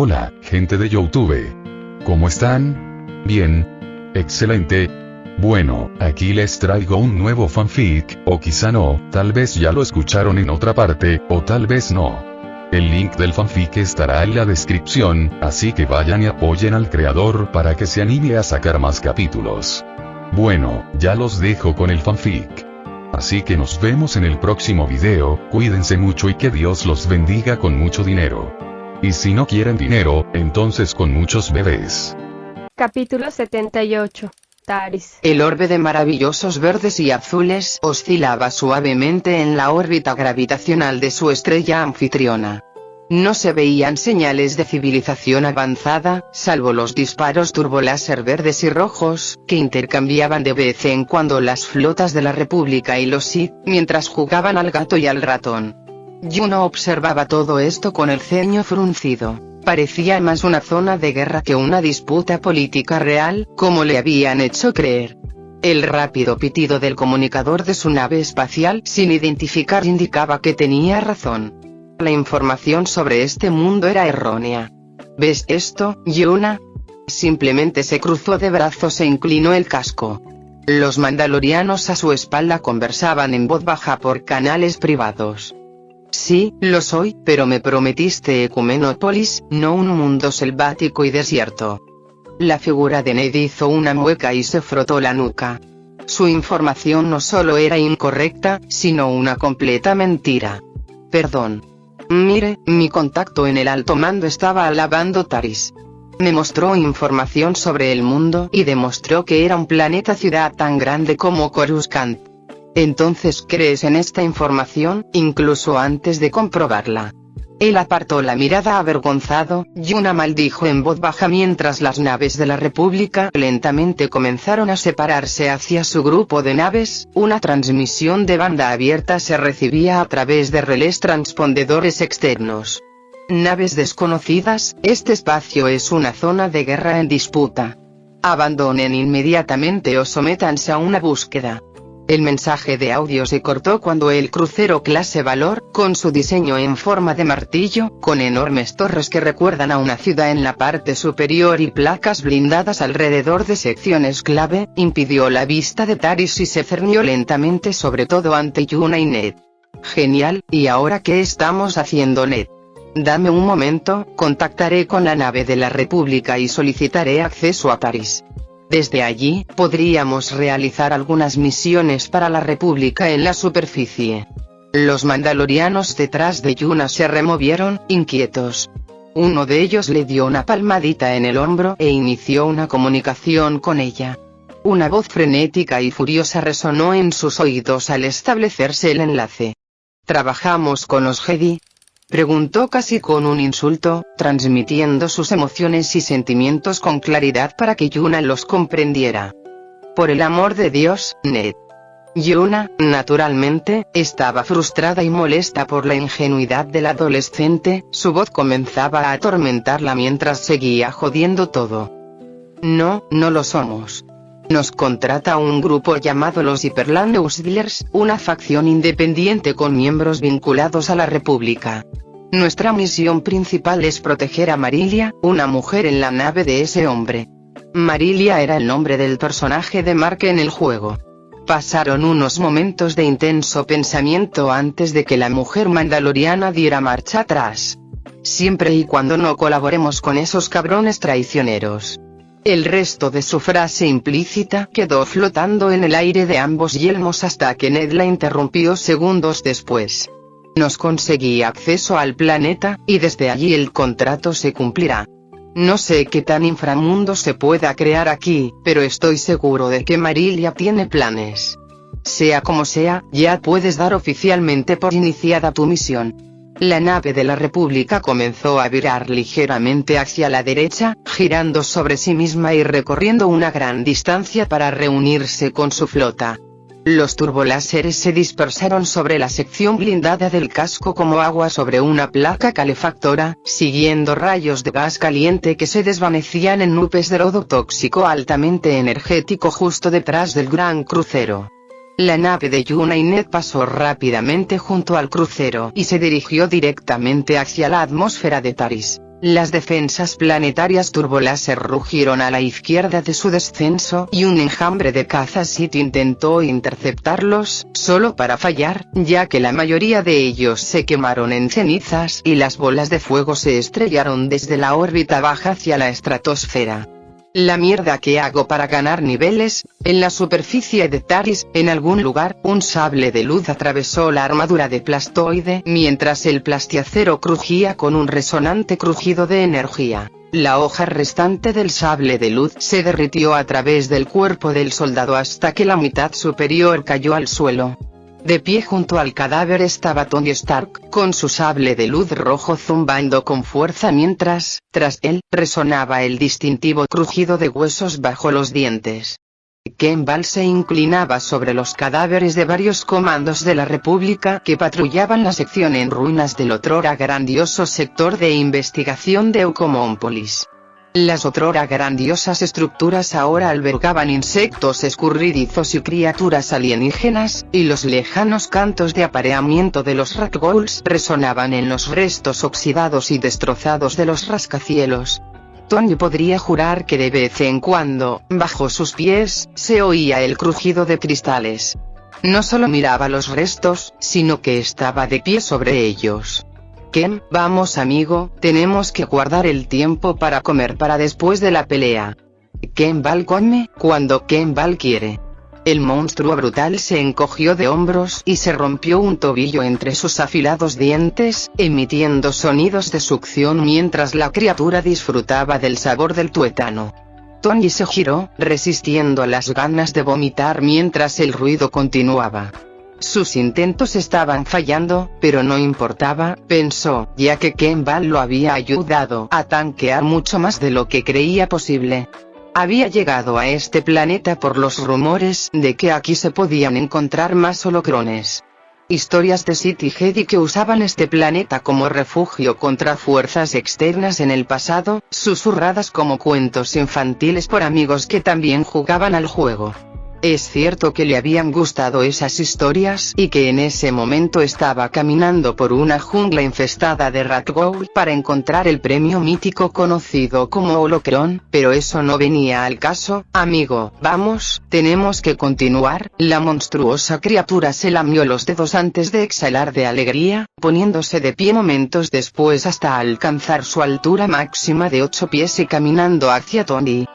Hola, gente de YouTube. ¿Cómo están? Bien. Excelente. Bueno, aquí les traigo un nuevo fanfic, o quizá no, tal vez ya lo escucharon en otra parte, o tal vez no. El link del fanfic estará en la descripción, así que vayan y apoyen al creador para que se anime a sacar más capítulos. Bueno, ya los dejo con el fanfic. Así que nos vemos en el próximo video, cuídense mucho y que Dios los bendiga con mucho dinero. Y si no quieren dinero, entonces con muchos bebés. Capítulo 78. Taris. El orbe de maravillosos verdes y azules oscilaba suavemente en la órbita gravitacional de su estrella anfitriona. No se veían señales de civilización avanzada, salvo los disparos turboláser verdes y rojos, que intercambiaban de vez en cuando las flotas de la República y los Sith, mientras jugaban al gato y al ratón. Juno observaba todo esto con el ceño fruncido. Parecía más una zona de guerra que una disputa política real, como le habían hecho creer. El rápido pitido del comunicador de su nave espacial sin identificar indicaba que tenía razón. La información sobre este mundo era errónea. ¿Ves esto, Yuna? Simplemente se cruzó de brazos e inclinó el casco. Los mandalorianos a su espalda conversaban en voz baja por canales privados. Sí, lo soy, pero me prometiste Ecumenópolis, no un mundo selvático y desierto. La figura de Ned hizo una mueca y se frotó la nuca. Su información no solo era incorrecta, sino una completa mentira. Perdón. Mire, mi contacto en el alto mando estaba alabando Taris. Me mostró información sobre el mundo y demostró que era un planeta ciudad tan grande como Coruscant. Entonces crees en esta información, incluso antes de comprobarla. Él apartó la mirada avergonzado, Yuna maldijo en voz baja mientras las naves de la República lentamente comenzaron a separarse hacia su grupo de naves. Una transmisión de banda abierta se recibía a través de relés transpondedores externos. Naves desconocidas, este espacio es una zona de guerra en disputa. Abandonen inmediatamente o sométanse a una búsqueda. El mensaje de audio se cortó cuando el crucero clase Valor, con su diseño en forma de martillo, con enormes torres que recuerdan a una ciudad en la parte superior y placas blindadas alrededor de secciones clave, impidió la vista de Taris y se cernió lentamente sobre todo ante Yuna y Ned. Genial, ¿y ahora qué estamos haciendo, Ned? Dame un momento, contactaré con la nave de la República y solicitaré acceso a Taris. Desde allí, podríamos realizar algunas misiones para la República en la superficie. Los mandalorianos detrás de Yuna se removieron, inquietos. Uno de ellos le dio una palmadita en el hombro e inició una comunicación con ella. Una voz frenética y furiosa resonó en sus oídos al establecerse el enlace. ¿Trabajamos con los Jedi?, preguntó casi con un insulto, transmitiendo sus emociones y sentimientos con claridad para que Yuna los comprendiera. Por el amor de Dios, Ned. Yuna, naturalmente, estaba frustrada y molesta por la ingenuidad del adolescente, su voz comenzaba a atormentarla mientras seguía jodiendo todo. No, no lo somos. Nos contrata un grupo llamado los Hyperland Ausliers, una facción independiente con miembros vinculados a la República. Nuestra misión principal es proteger a Marilia, una mujer en la nave de ese hombre. Marilia era el nombre del personaje de Mark en el juego. Pasaron unos momentos de intenso pensamiento antes de que la mujer mandaloriana diera marcha atrás. Siempre y cuando no colaboremos con esos cabrones traicioneros. El resto de su frase implícita quedó flotando en el aire de ambos yelmos hasta que Ned la interrumpió segundos después. Nos conseguí acceso al planeta, y desde allí el contrato se cumplirá. No sé qué tan inframundo se pueda crear aquí, pero estoy seguro de que Marilia tiene planes. Sea como sea, ya puedes dar oficialmente por iniciada tu misión. La nave de la República comenzó a virar ligeramente hacia la derecha, girando sobre sí misma y recorriendo una gran distancia para reunirse con su flota. Los turboláseres se dispersaron sobre la sección blindada del casco como agua sobre una placa calefactora, siguiendo rayos de gas caliente que se desvanecían en nubes de lodo tóxico altamente energético justo detrás del gran crucero. La nave de Yuna y Ned pasó rápidamente junto al crucero y se dirigió directamente hacia la atmósfera de Taris. Las defensas planetarias turboláser rugieron a la izquierda de su descenso y un enjambre de cazas Sith intentó interceptarlos, solo para fallar, ya que la mayoría de ellos se quemaron en cenizas y las bolas de fuego se estrellaron desde la órbita baja hacia la estratosfera. La mierda que hago para ganar niveles. En la superficie de Taris, en algún lugar, un sable de luz atravesó la armadura de plastoide mientras el plastiacero crujía con un resonante crujido de energía. La hoja restante del sable de luz se derritió a través del cuerpo del soldado hasta que la mitad superior cayó al suelo. De pie junto al cadáver estaba Tony Stark, con su sable de luz rojo zumbando con fuerza mientras, tras él, resonaba el distintivo crujido de huesos bajo los dientes. Ken Val se inclinaba sobre los cadáveres de varios comandos de la República que patrullaban la sección en ruinas del otrora grandioso sector de investigación de Eucomópolis. Las otrora grandiosas estructuras ahora albergaban insectos escurridizos y criaturas alienígenas, y los lejanos cantos de apareamiento de los Rakghouls resonaban en los restos oxidados y destrozados de los rascacielos. Tony podría jurar que de vez en cuando, bajo sus pies, se oía el crujido de cristales. No solo miraba los restos, sino que estaba de pie sobre ellos. Ken, vamos amigo, tenemos que guardar el tiempo para comer para después de la pelea. Ken Val come, cuando Ken Val quiere. El monstruo brutal se encogió de hombros y se rompió un tobillo entre sus afilados dientes, emitiendo sonidos de succión mientras la criatura disfrutaba del sabor del tuétano. Tony se giró, resistiendo las ganas de vomitar mientras el ruido continuaba. Sus intentos estaban fallando, pero no importaba, pensó, ya que Ken Val lo había ayudado a tanquear mucho más de lo que creía posible. Había llegado a este planeta por los rumores de que aquí se podían encontrar más holocrones. Historias de Sith y Jedi que usaban este planeta como refugio contra fuerzas externas en el pasado, susurradas como cuentos infantiles por amigos que también jugaban al juego. Es cierto que le habían gustado esas historias y que en ese momento estaba caminando por una jungla infestada de Rakghoul para encontrar el premio mítico conocido como holocrón, pero eso no venía al caso. Amigo, vamos, tenemos que continuar. La monstruosa criatura se lamió los dedos antes de exhalar de alegría, poniéndose de pie momentos después hasta alcanzar su altura máxima de 8 pies y caminando hacia Tony.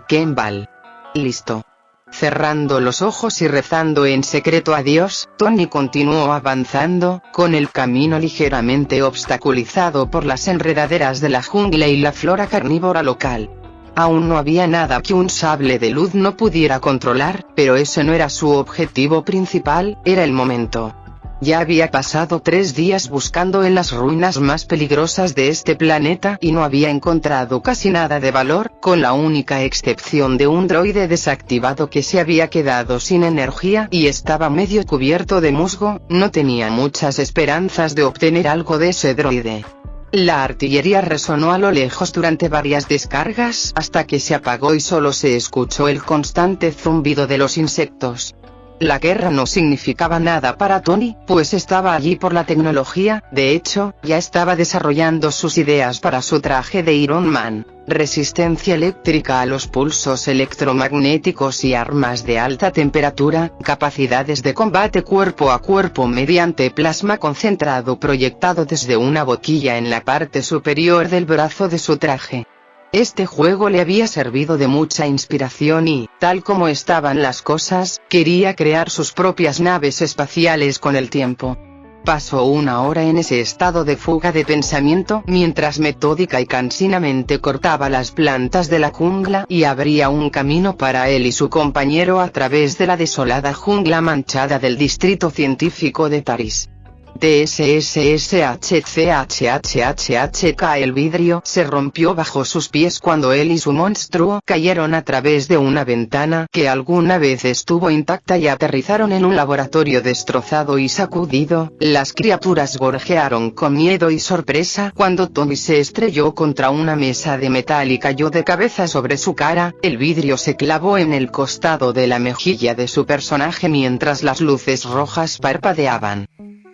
Ken Val. Listo. Cerrando los ojos y rezando en secreto a Dios, Tony continuó avanzando, con el camino ligeramente obstaculizado por las enredaderas de la jungla y la flora carnívora local. Aún no había nada que un sable de luz no pudiera controlar, pero ese no era su objetivo principal, era el momento. Ya había pasado 3 días buscando en las ruinas más peligrosas de este planeta y no había encontrado casi nada de valor, con la única excepción de un droide desactivado que se había quedado sin energía y estaba medio cubierto de musgo. No tenía muchas esperanzas de obtener algo de ese droide. La artillería resonó a lo lejos durante varias descargas hasta que se apagó y solo se escuchó el constante zumbido de los insectos. La guerra no significaba nada para Tony, pues estaba allí por la tecnología. De hecho, ya estaba desarrollando sus ideas para su traje de Iron Man, resistencia eléctrica a los pulsos electromagnéticos y armas de alta temperatura, capacidades de combate cuerpo a cuerpo mediante plasma concentrado proyectado desde una boquilla en la parte superior del brazo de su traje. Este juego le había servido de mucha inspiración y, tal como estaban las cosas, quería crear sus propias naves espaciales con el tiempo. Pasó 1 hora en ese estado de fuga de pensamiento mientras metódica y cansinamente cortaba las plantas de la jungla y abría un camino para él y su compañero a través de la desolada jungla manchada del distrito científico de Taris. TSSSHCHHHHK. El vidrio se rompió bajo sus pies cuando él y su monstruo cayeron a través de una ventana que alguna vez estuvo intacta y aterrizaron en un laboratorio destrozado y sacudido. Las criaturas gorjearon con miedo y sorpresa cuando Tony se estrelló contra una mesa de metal y cayó de cabeza sobre su cara. El vidrio se clavó en el costado de la mejilla de su personaje mientras las luces rojas parpadeaban.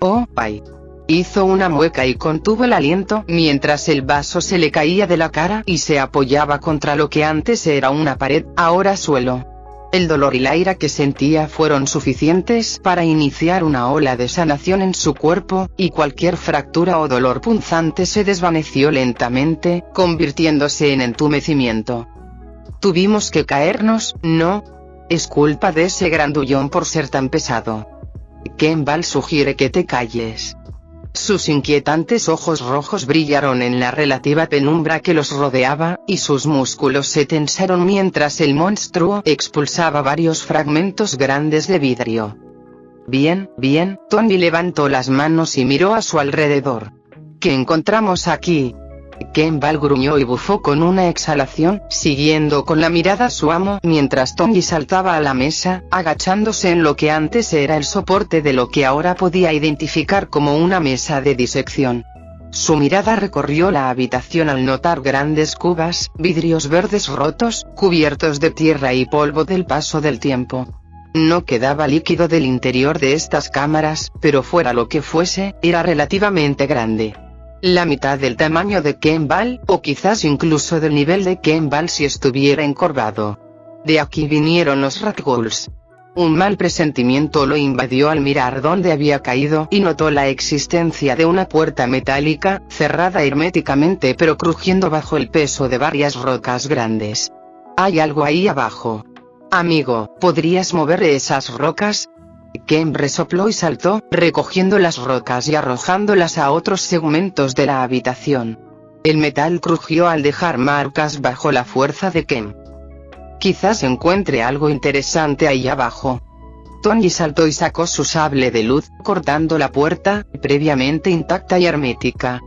Oh, ay. Hizo una mueca y contuvo el aliento mientras el vaso se le caía de la cara y se apoyaba contra lo que antes era una pared, ahora suelo. El dolor y la ira que sentía fueron suficientes para iniciar una ola de sanación en su cuerpo, y cualquier fractura o dolor punzante se desvaneció lentamente, convirtiéndose en entumecimiento. Tuvimos que caernos, ¿no? Es culpa de ese grandullón por ser tan pesado. Kemble sugiere que te calles. Sus inquietantes ojos rojos brillaron en la relativa penumbra que los rodeaba, y sus músculos se tensaron mientras el monstruo expulsaba varios fragmentos grandes de vidrio. Bien, bien, Tony levantó las manos y miró a su alrededor. ¿Qué encontramos aquí? Kemble gruñó y bufó con una exhalación, siguiendo con la mirada a su amo mientras Tony saltaba a la mesa, agachándose en lo que antes era el soporte de lo que ahora podía identificar como una mesa de disección. Su mirada recorrió la habitación al notar grandes cubas, vidrios verdes rotos, cubiertos de tierra y polvo del paso del tiempo. No quedaba líquido del interior de estas cámaras, pero fuera lo que fuese, era relativamente grande. La mitad del tamaño de Kemble, o quizás incluso del nivel de Kemble si estuviera encorvado. De aquí vinieron los Ratghouls. Un mal presentimiento lo invadió al mirar dónde había caído y notó la existencia de una puerta metálica, cerrada herméticamente pero crujiendo bajo el peso de varias rocas grandes. Hay algo ahí abajo. Amigo, ¿podrías mover esas rocas? Kemble sopló y saltó, recogiendo las rocas y arrojándolas a otros segmentos de la habitación. El metal crujió al dejar marcas bajo la fuerza de Kemble. Quizás encuentre algo interesante ahí abajo. Tony saltó y sacó su sable de luz, cortando la puerta, previamente intacta y hermética.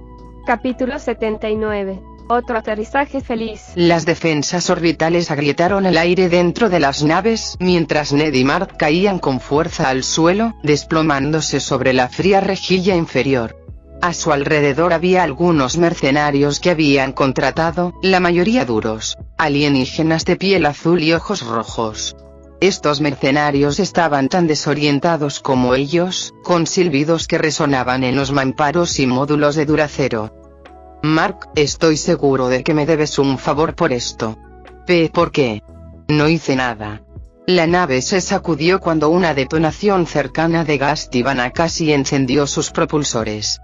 Capítulo 79. Otro aterrizaje feliz. Las defensas orbitales agrietaron el aire dentro de las naves, mientras Ned y Mark caían con fuerza al suelo, desplomándose sobre la fría rejilla inferior. A su alrededor había algunos mercenarios que habían contratado, la mayoría duros, alienígenas de piel azul y ojos rojos. Estos mercenarios estaban tan desorientados como ellos, con silbidos que resonaban en los mamparos y módulos de Duracero. Mark, estoy seguro de que me debes un favor por esto. ¿Por qué? No hice nada. La nave se sacudió cuando una detonación cercana de gas tibana casi encendió sus propulsores.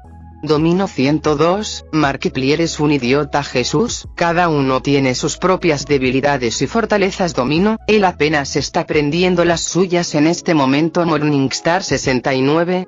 Domino 102, Markiplier eres un idiota Jesús, cada uno tiene sus propias debilidades y fortalezas Domino, él apenas está aprendiendo las suyas en este momento Morningstar 69,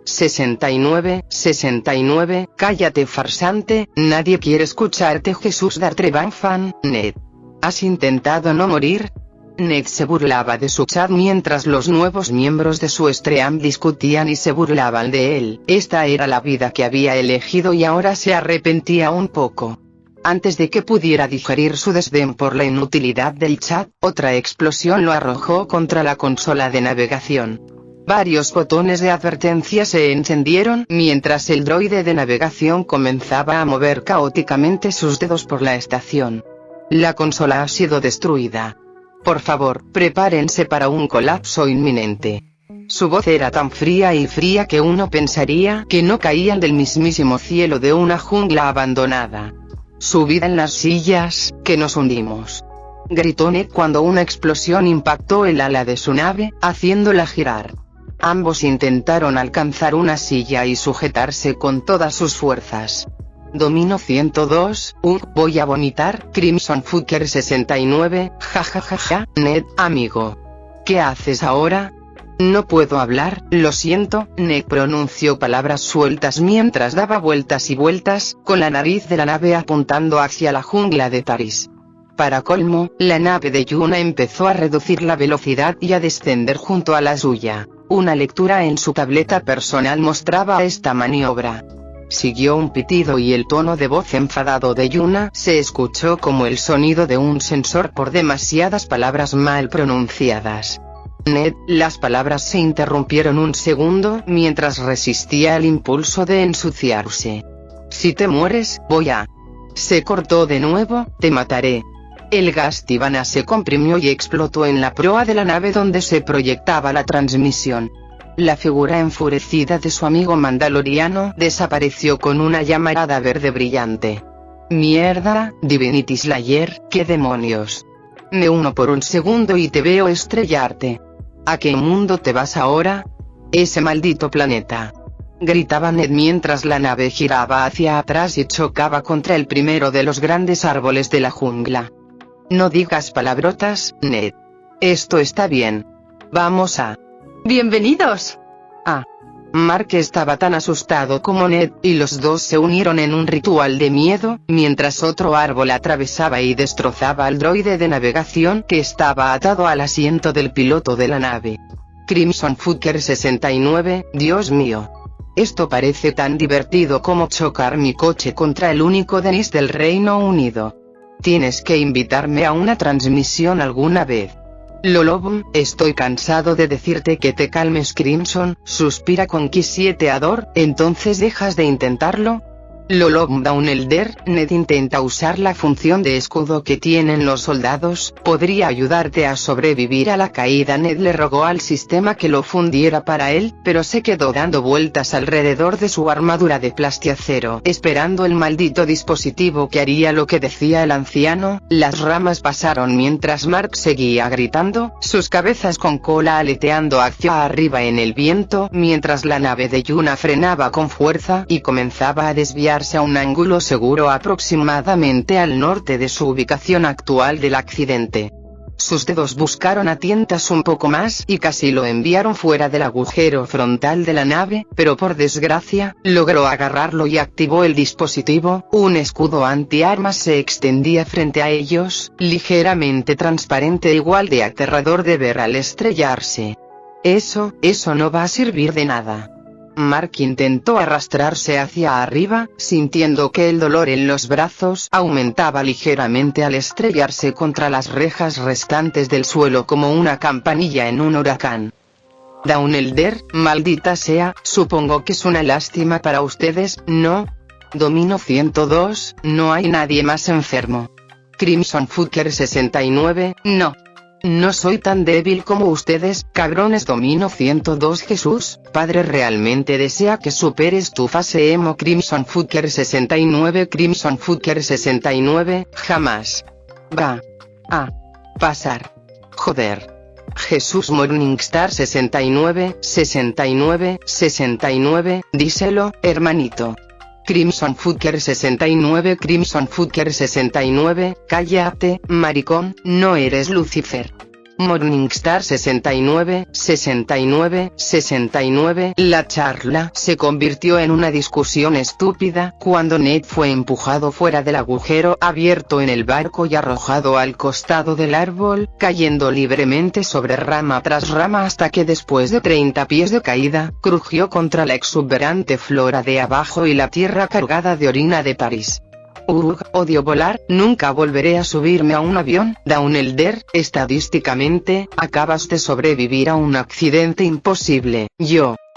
cállate farsante, nadie quiere escucharte Jesús Dartrebanfan, Ned. ¿Has intentado no morir? Ned se burlaba de su chat mientras los nuevos miembros de su stream discutían y se burlaban de él. Esta era la vida que había elegido y ahora se arrepentía un poco. Antes de que pudiera digerir su desdén por la inutilidad del chat, otra explosión lo arrojó contra la consola de navegación. Varios botones de advertencia se encendieron mientras el droide de navegación comenzaba a mover caóticamente sus dedos por la estación. La consola ha sido destruida. Por favor, prepárense para un colapso inminente. Su voz era tan fría y fría que uno pensaría que no caían del mismísimo cielo de una jungla abandonada. Subid en las sillas, que nos hundimos. Gritó Ned cuando una explosión impactó el ala de su nave, haciéndola girar. Ambos intentaron alcanzar una silla y sujetarse con todas sus fuerzas. Domino 102, voy a vomitar, Crimson Fucker 69, jajajaja, Ned, amigo. ¿Qué haces ahora? No puedo hablar, lo siento, Ned pronunció palabras sueltas mientras daba vueltas y vueltas, con la nariz de la nave apuntando hacia la jungla de Taris. Para colmo, la nave de Yuna empezó a reducir la velocidad y a descender junto a la suya. Una lectura en su tableta personal mostraba esta maniobra. Siguió un pitido y el tono de voz enfadado de Yuna se escuchó como el sonido de un sensor por demasiadas palabras mal pronunciadas. Ned, las palabras se interrumpieron un segundo mientras resistía el impulso de ensuciarse. Si te mueres, voy a... Se cortó de nuevo, te mataré. El gas tibana se comprimió y explotó en la proa de la nave donde se proyectaba la transmisión. la figura enfurecida de su amigo mandaloriano desapareció con una llamarada verde brillante. Mierda, Divinity Slayer, ¿qué demonios? Me uno por un segundo y te veo estrellarte. ¿A qué mundo te vas ahora? Ese maldito planeta. Gritaba Ned mientras la nave giraba hacia atrás y chocaba contra el primero de los grandes árboles de la jungla. No digas palabrotas, Ned. Esto está bien. Vamos a... ¡Bienvenidos! Mark estaba tan asustado como Ned, y los dos se unieron en un ritual de miedo, mientras otro árbol atravesaba y destrozaba al droide de navegación que estaba atado al asiento del piloto de la nave. Crimson Fucker 69, Dios mío. Esto parece tan divertido como chocar mi coche contra el único Dennis del Reino Unido. Tienes que invitarme a una transmisión alguna vez. Lolobum, estoy cansado de decirte que te calmes Crimson, suspira con Q7ador, ¿entonces dejas de intentarlo? Lolobum Down Elder, Ned intenta usar la función de escudo que tienen los soldados, podría ayudarte a sobrevivir a la caída. Ned le rogó al sistema que lo fundiera para él, pero se quedó dando vueltas alrededor de su armadura de plastiacero, esperando el maldito dispositivo que haría lo que decía el anciano. Las ramas pasaron mientras Mark seguía gritando, sus cabezas con cola aleteando hacia arriba en el viento, mientras la nave de Yuna frenaba con fuerza y comenzaba a desviar a un ángulo seguro aproximadamente al norte de su ubicación actual del accidente. Sus dedos buscaron a tientas un poco más y casi lo enviaron fuera del agujero frontal de la nave, pero por desgracia, logró agarrarlo y activó el dispositivo. Un escudo antiarmas se extendía frente a ellos, ligeramente transparente, igual de aterrador de ver al estrellarse. Eso no va a servir de nada. Mark intentó arrastrarse hacia arriba, sintiendo que el dolor en los brazos aumentaba ligeramente al estrellarse contra las rejas restantes del suelo como una campanilla en un huracán. Down Elder, maldita sea, supongo que es una lástima para ustedes, ¿no? Domino 102, no hay nadie más enfermo. Crimson Fucker 69, no. No soy tan débil como ustedes, cabrones. Domino 102. Jesús, Padre realmente desea que superes tu fase emo. Crimson Fucker 69. Crimson Fucker 69, jamás va a pasar. Joder. Jesús Morningstar 69, 69, 69, díselo, hermanito. Crimson Fucker 69. Crimson Fucker 69, cállate, maricón, no eres Lucifer. Morningstar 69, 69, 69. La charla se convirtió en una discusión estúpida cuando Ned fue empujado fuera del agujero abierto en el barco y arrojado al costado del árbol, cayendo libremente sobre rama tras rama hasta que después de 30 pies de caída, crujió contra la exuberante flora de abajo y la tierra cargada de orina de París. Odio volar, nunca volveré a subirme a un avión. Down Elder, estadísticamente, acabas de sobrevivir a un accidente imposible.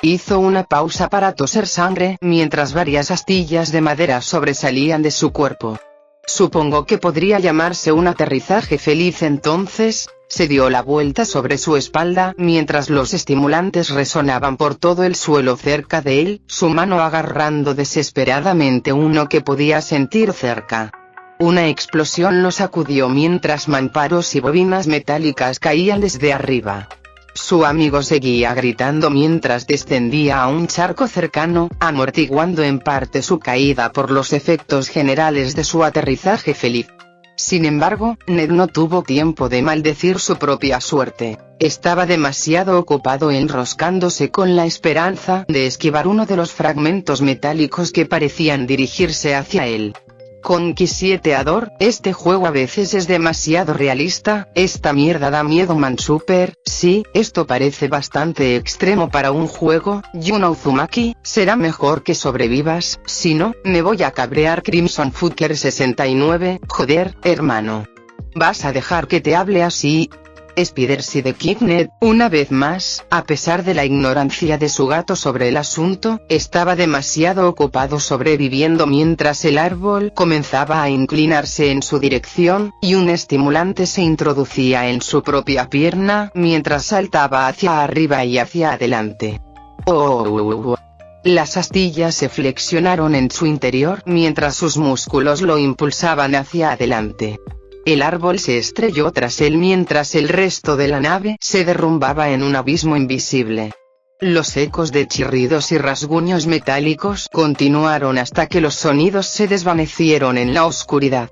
Hizo una pausa para toser sangre mientras varias astillas de madera sobresalían de su cuerpo. Supongo que podría llamarse un aterrizaje feliz. Entonces, se dio la vuelta sobre su espalda mientras los estimulantes resonaban por todo el suelo cerca de él, su mano agarrando desesperadamente uno que podía sentir cerca. Una explosión lo sacudió mientras mamparos y bobinas metálicas caían desde arriba. Su amigo seguía gritando mientras descendía a un charco cercano, amortiguando en parte su caída por los efectos generales de su aterrizaje feliz. Sin embargo, Ned no tuvo tiempo de maldecir su propia suerte. Estaba demasiado ocupado enroscándose con la esperanza de esquivar uno de los fragmentos metálicos que parecían dirigirse hacia él. Con Q7ador, este juego a veces es demasiado realista, esta mierda da miedo. Man Super, sí, esto parece bastante extremo para un juego. Yuna Uzumaki, será mejor que sobrevivas, si no, me voy a cabrear. Crimson Fucker 69, joder, hermano. ¿Vas a dejar que te hable así? Spider-Si de Ned, una vez más, a pesar de la ignorancia de su gato sobre el asunto, estaba demasiado ocupado sobreviviendo mientras el árbol comenzaba a inclinarse en su dirección, y un estimulante se introducía en su propia pierna mientras saltaba hacia arriba y hacia adelante. Oh. Las astillas se flexionaron en su interior mientras sus músculos lo impulsaban hacia adelante. El árbol se estrelló tras él mientras el resto de la nave se derrumbaba en un abismo invisible. Los ecos de chirridos y rasguños metálicos continuaron hasta que los sonidos se desvanecieron en la oscuridad.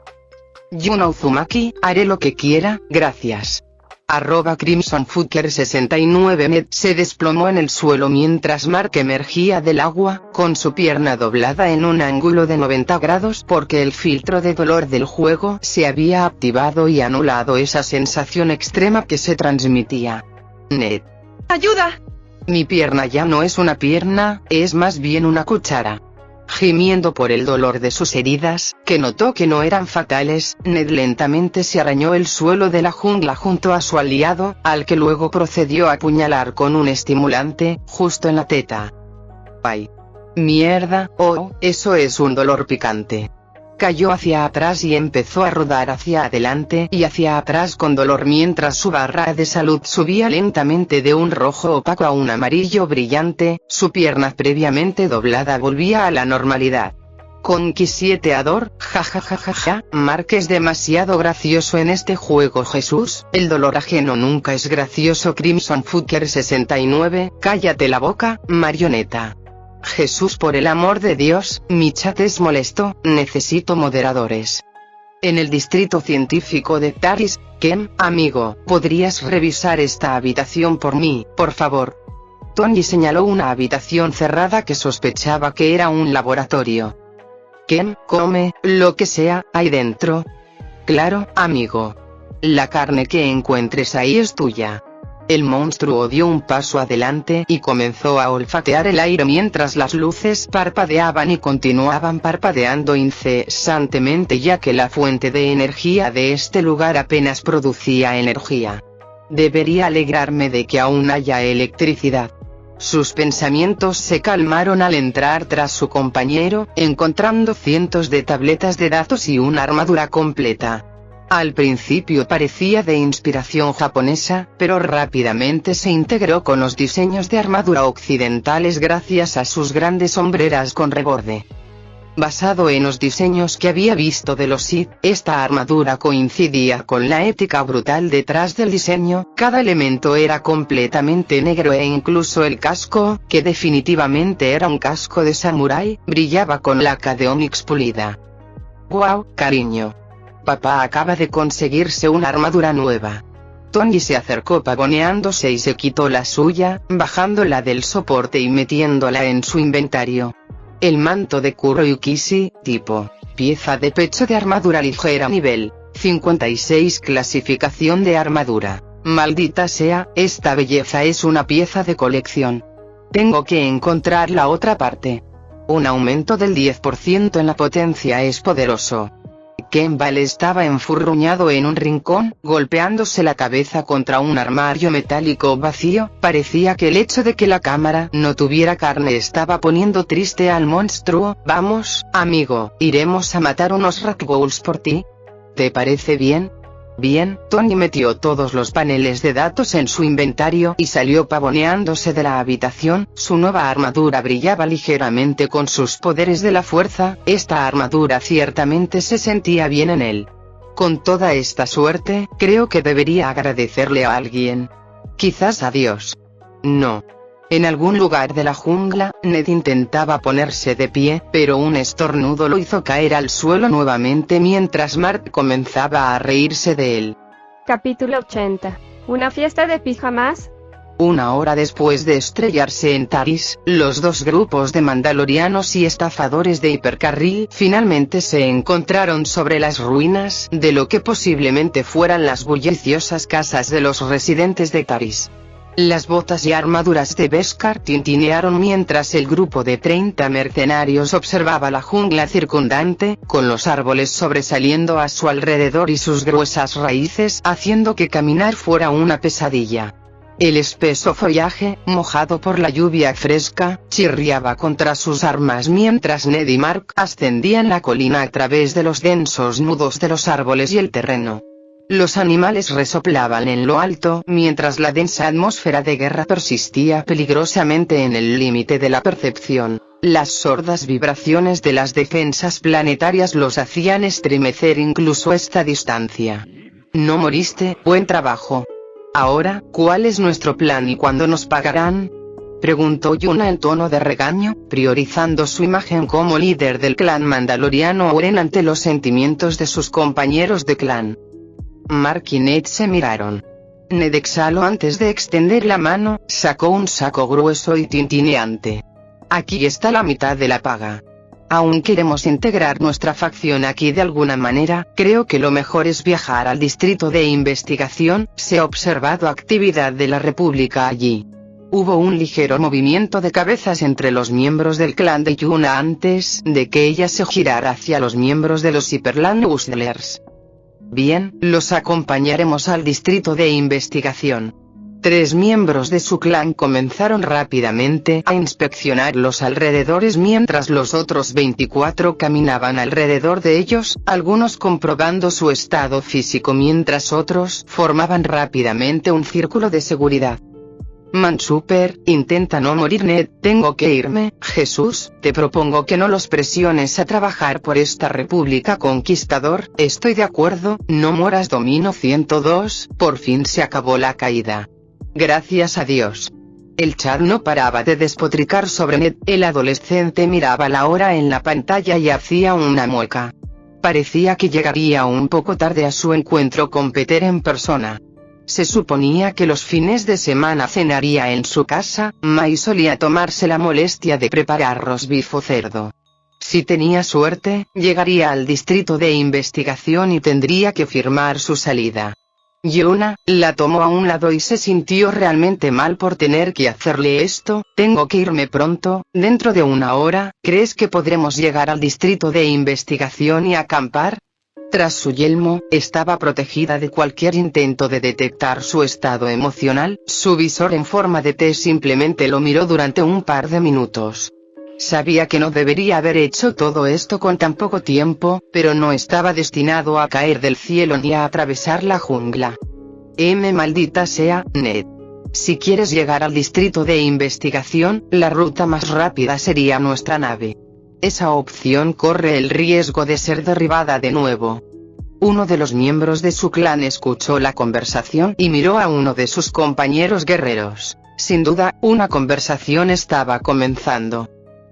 Yuno Uzumaki, haré lo que quiera, gracias. @CrimsonFucker69net se desplomó en el suelo mientras Mark emergía del agua, con su pierna doblada en un ángulo de 90 grados porque el filtro de dolor del juego se había activado y anulado esa sensación extrema que se transmitía. Ned. ¡Ayuda! Mi pierna ya no es una pierna, es más bien una cuchara. Gimiendo por el dolor de sus heridas, que notó que no eran fatales, Ned lentamente se arañó el suelo de la jungla junto a su aliado, al que luego procedió a apuñalar con un estimulante, justo en la teta. ¡Ay! ¡Mierda! ¡Oh, eso es un dolor picante! Cayó hacia atrás y empezó a rodar hacia adelante y hacia atrás con dolor mientras su barra de salud subía lentamente de un rojo opaco a un amarillo brillante, su pierna previamente doblada volvía a la normalidad. Conquisieteador, jajajajaja, Mark es demasiado gracioso en este juego. Jesús, el dolor ajeno nunca es gracioso. CrimsonFucker69, cállate la boca, marioneta. Jesús, por el amor de Dios, mi chat es molesto, necesito moderadores. En el distrito científico de Taris, Kem, amigo, ¿podrías revisar esta habitación por mí, por favor? Tony señaló una habitación cerrada que sospechaba que era un laboratorio. Kem, come, lo que sea, ahí dentro. Claro, amigo. La carne que encuentres ahí es tuya. El monstruo dio un paso adelante y comenzó a olfatear el aire mientras las luces parpadeaban y continuaban parpadeando incesantemente ya que la fuente de energía de este lugar apenas producía energía. Debería alegrarme de que aún haya electricidad. Sus pensamientos se calmaron al entrar tras su compañero, encontrando cientos de tabletas de datos y una armadura completa. Al principio parecía de inspiración japonesa, pero rápidamente se integró con los diseños de armadura occidentales gracias a sus grandes hombreras con reborde. Basado en los diseños que había visto de los Sith, esta armadura coincidía con la ética brutal detrás del diseño, cada elemento era completamente negro e incluso el casco, que definitivamente era un casco de samurái, brillaba con laca de ónix pulida. ¡Guau, cariño! Papá acaba de conseguirse una armadura nueva. Tony se acercó pavoneándose y se quitó la suya, bajándola del soporte y metiéndola en su inventario. El manto de Kuroyukishi, tipo, pieza de pecho de armadura ligera nivel 56 clasificación de armadura. Maldita sea, esta belleza es una pieza de colección. Tengo que encontrar la otra parte. Un aumento del 10% en la potencia es poderoso. Kemball estaba enfurruñado en un rincón, golpeándose la cabeza contra un armario metálico vacío. Parecía que el hecho de que la cámara no tuviera carne estaba poniendo triste al monstruo. Vamos, amigo, iremos a matar unos Rakghouls por ti. ¿Te parece bien? Bien, Tony metió todos los paneles de datos en su inventario y salió pavoneándose de la habitación. Su nueva armadura brillaba ligeramente con sus poderes de la fuerza. Esta armadura ciertamente se sentía bien en él. Con toda esta suerte, creo que debería agradecerle a alguien. Quizás a Dios. No. En algún lugar de la jungla, Ned intentaba ponerse de pie, pero un estornudo lo hizo caer al suelo nuevamente mientras Mark comenzaba a reírse de él. Capítulo 80. ¿Una fiesta de pijamas? Una hora después de estrellarse en Taris, los dos grupos de mandalorianos y estafadores de hipercarril finalmente se encontraron sobre las ruinas de lo que posiblemente fueran las bulliciosas casas de los residentes de Taris. Las botas y armaduras de Beskar tintinearon mientras el grupo de 30 mercenarios observaba la jungla circundante, con los árboles sobresaliendo a su alrededor y sus gruesas raíces haciendo que caminar fuera una pesadilla. El espeso follaje, mojado por la lluvia fresca, chirriaba contra sus armas mientras Ned y Mark ascendían la colina a través de los densos nudos de los árboles y el terreno. Los animales resoplaban en lo alto mientras la densa atmósfera de guerra persistía peligrosamente en el límite de la percepción. Las sordas vibraciones de las defensas planetarias los hacían estremecer incluso a esta distancia. No moriste, buen trabajo. Ahora, ¿cuál es nuestro plan y cuándo nos pagarán? Preguntó Yuna en tono de regaño, priorizando su imagen como líder del clan mandaloriano Oren ante los sentimientos de sus compañeros de clan. Mark y Ned se miraron. Ned exhaló antes de extender la mano, sacó un saco grueso y tintineante. Aquí está la mitad de la paga. Aún queremos integrar nuestra facción aquí de alguna manera, creo que lo mejor es viajar al distrito de investigación, se ha observado actividad de la República allí. Hubo un ligero movimiento de cabezas entre los miembros del clan de Yuna antes de que ella se girara hacia los miembros de los Hyperland Hustlers. Bien, los acompañaremos al distrito de investigación. 3 miembros de su clan comenzaron rápidamente a inspeccionar los alrededores mientras los otros 24 caminaban alrededor de ellos, algunos comprobando su estado físico mientras otros formaban rápidamente un círculo de seguridad. Mansuper, intenta no morir Ned, tengo que irme, Jesús, te propongo que no los presiones a trabajar por esta república conquistador, estoy de acuerdo, no mueras Domino 102, por fin se acabó la caída. Gracias a Dios. El chat no paraba de despotricar sobre Ned, el adolescente miraba la hora en la pantalla y hacía una mueca. Parecía que llegaría un poco tarde a su encuentro con Peter en persona. Se suponía que los fines de semana cenaría en su casa, Mai solía tomarse la molestia de preparar roast o cerdo. Si tenía suerte, llegaría al distrito de investigación y tendría que firmar su salida. Yuna la tomó a un lado y se sintió realmente mal por tener que hacerle esto. Tengo que irme pronto, dentro de 1 hora, ¿crees que podremos llegar al distrito de investigación y acampar? Tras su yelmo, estaba protegida de cualquier intento de detectar su estado emocional, su visor en forma de T simplemente lo miró durante un par de minutos. Sabía que no debería haber hecho todo esto con tan poco tiempo, pero no estaba destinado a caer del cielo ni a atravesar la jungla. Maldita sea, Ned. Si quieres llegar al distrito de investigación, la ruta más rápida sería nuestra nave. Esa opción corre el riesgo de ser derribada de nuevo. Uno de los miembros de su clan escuchó la conversación y miró a uno de sus compañeros guerreros. Sin duda, una conversación estaba comenzando.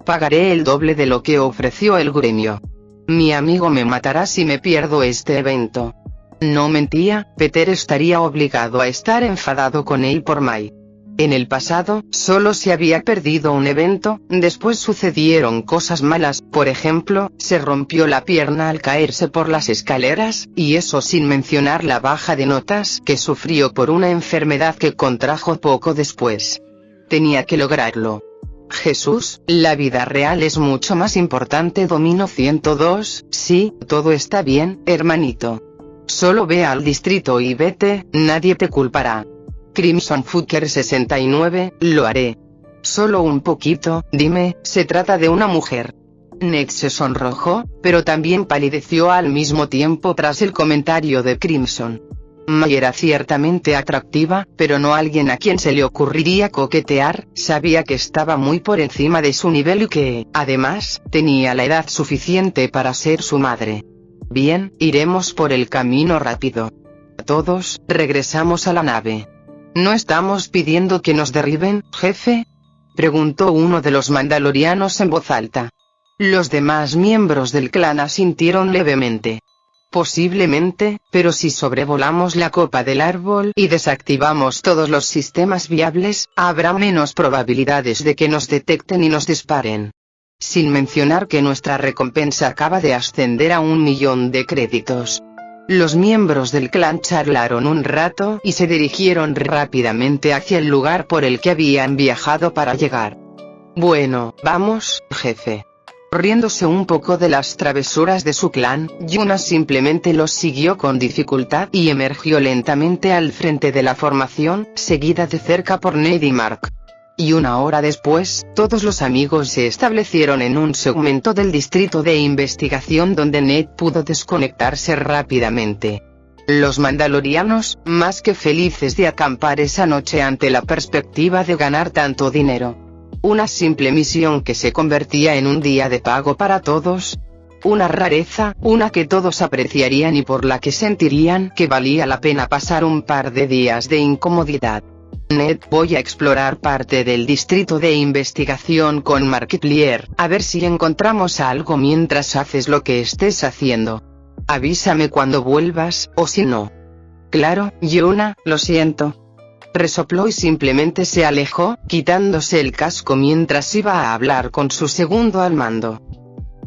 Pagaré el doble de lo que ofreció el gremio. Mi amigo me matará si me pierdo este evento. No mentía, Peter estaría obligado a estar enfadado con él por Mai. En el pasado, solo se había perdido un evento, después sucedieron cosas malas, por ejemplo, se rompió la pierna al caerse por las escaleras, y eso sin mencionar la baja de notas que sufrió por una enfermedad que contrajo poco después. Tenía que lograrlo. Jesús, la vida real es mucho más importante. Domino 102, sí, todo está bien, hermanito. Solo ve al distrito y vete, nadie te culpará. Crimson Fucker 69, lo haré. Solo un poquito, dime, ¿se trata de una mujer? Ned se sonrojó, pero también palideció al mismo tiempo tras el comentario de Crimson. Mai era ciertamente atractiva, pero no alguien a quien se le ocurriría coquetear, sabía que estaba muy por encima de su nivel y que, además, tenía la edad suficiente para ser su madre. Bien, iremos por el camino rápido. Todos, regresamos a la nave. ¿No estamos pidiendo que nos derriben, jefe? Preguntó uno de los mandalorianos en voz alta. Los demás miembros del clan asintieron levemente. Posiblemente, pero si sobrevolamos la copa del árbol y desactivamos todos los sistemas viables, habrá menos probabilidades de que nos detecten y nos disparen. Sin mencionar que nuestra recompensa acaba de ascender a 1.000.000 de créditos. Los miembros del clan charlaron un rato y se dirigieron rápidamente hacia el lugar por el que habían viajado para llegar. Bueno, vamos, jefe. Riéndose un poco de las travesuras de su clan, Yuna simplemente los siguió con dificultad y emergió lentamente al frente de la formación, seguida de cerca por Ned y Mark. Y 1 hora después, todos los amigos se establecieron en un segmento del distrito de investigación donde Ned pudo desconectarse rápidamente. Los mandalorianos, más que felices de acampar esa noche ante la perspectiva de ganar tanto dinero. Una simple misión que se convertía en un día de pago para todos. Una rareza, una que todos apreciarían y por la que sentirían que valía la pena pasar un par de días de incomodidad. Ned, voy a explorar parte del distrito de investigación con Markiplier, a ver si encontramos algo mientras haces lo que estés haciendo. Avísame cuando vuelvas, o si no. Claro, Yuna, lo siento. Resopló y simplemente se alejó, quitándose el casco mientras iba a hablar con su segundo al mando.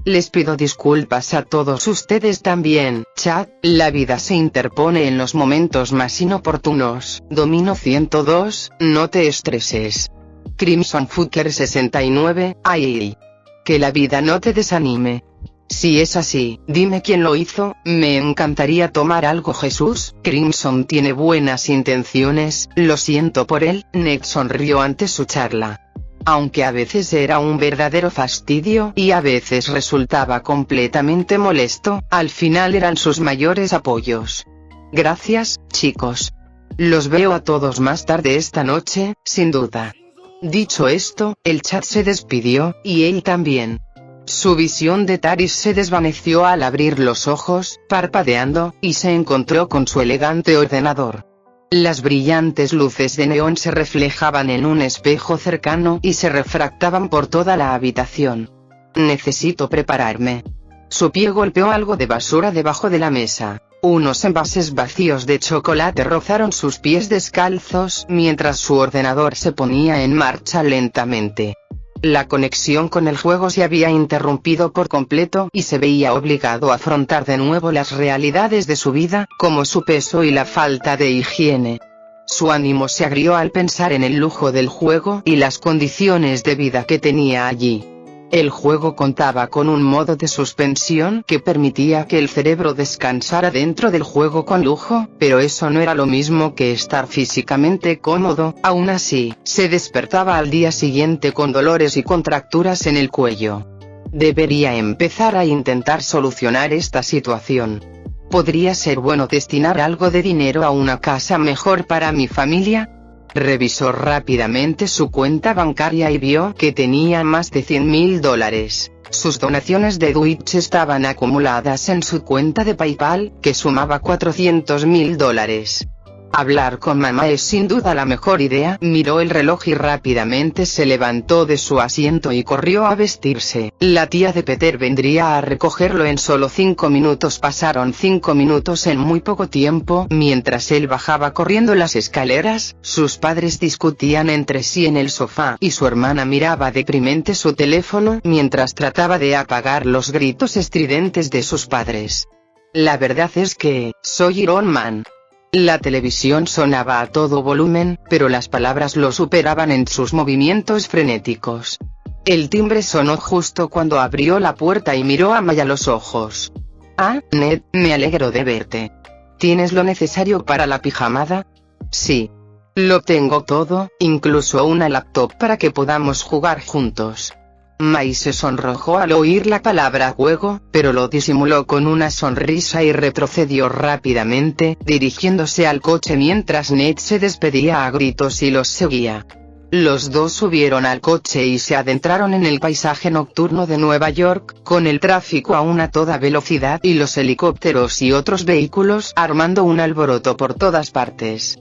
Les pido disculpas a todos ustedes también, chat, la vida se interpone en los momentos más inoportunos. Domino 102, no te estreses. Crimson Fucker 69, ay. Que la vida no te desanime. Si es así, dime quién lo hizo, me encantaría tomar algo. Jesús, Crimson tiene buenas intenciones, lo siento por él. Ned sonrió ante su charla. Aunque a veces era un verdadero fastidio y a veces resultaba completamente molesto, al final eran sus mayores apoyos. Gracias, chicos. Los veo a todos más tarde esta noche, sin duda. Dicho esto, el chat se despidió, y él también. Su visión de Taris se desvaneció al abrir los ojos, parpadeando, y se encontró con su elegante ordenador. Las brillantes luces de neón se reflejaban en un espejo cercano y se refractaban por toda la habitación. Necesito prepararme. Su pie golpeó algo de basura debajo de la mesa. Unos envases vacíos de chocolate rozaron sus pies descalzos mientras su ordenador se ponía en marcha lentamente. La conexión con el juego se había interrumpido por completo y se veía obligado a afrontar de nuevo las realidades de su vida, como su peso y la falta de higiene. Su ánimo se agrió al pensar en el lujo del juego y las condiciones de vida que tenía allí. El juego contaba con un modo de suspensión que permitía que el cerebro descansara dentro del juego con lujo, pero eso no era lo mismo que estar físicamente cómodo. Aún así, se despertaba al día siguiente con dolores y contracturas en el cuello. Debería empezar a intentar solucionar esta situación. ¿Podría ser bueno destinar algo de dinero a una casa mejor para mi familia? Revisó rápidamente su cuenta bancaria y vio que tenía más de $100.000. Sus donaciones de Twitch estaban acumuladas en su cuenta de PayPal, que sumaba $400.000. Hablar con mamá es sin duda la mejor idea. Miró el reloj y rápidamente se levantó de su asiento y corrió a vestirse. La tía de Peter vendría a recogerlo en solo 5 minutos. Pasaron 5 minutos en muy poco tiempo. Mientras él bajaba corriendo las escaleras, sus padres discutían entre sí en el sofá y su hermana miraba deprimente su teléfono mientras trataba de apagar los gritos estridentes de sus padres. La verdad es que, soy Iron Man. La televisión sonaba a todo volumen, pero las palabras lo superaban en sus movimientos frenéticos. El timbre sonó justo cuando abrió la puerta y miró a Maya a los ojos. Ah, Ned, me alegro de verte. ¿Tienes lo necesario para la pijamada? Sí. Lo tengo todo, incluso una laptop para que podamos jugar juntos. Mai se sonrojó al oír la palabra juego, pero lo disimuló con una sonrisa y retrocedió rápidamente, dirigiéndose al coche mientras Ned se despedía a gritos y los seguía. Los dos subieron al coche y se adentraron en el paisaje nocturno de Nueva York, con el tráfico aún a toda velocidad y los helicópteros y otros vehículos armando un alboroto por todas partes.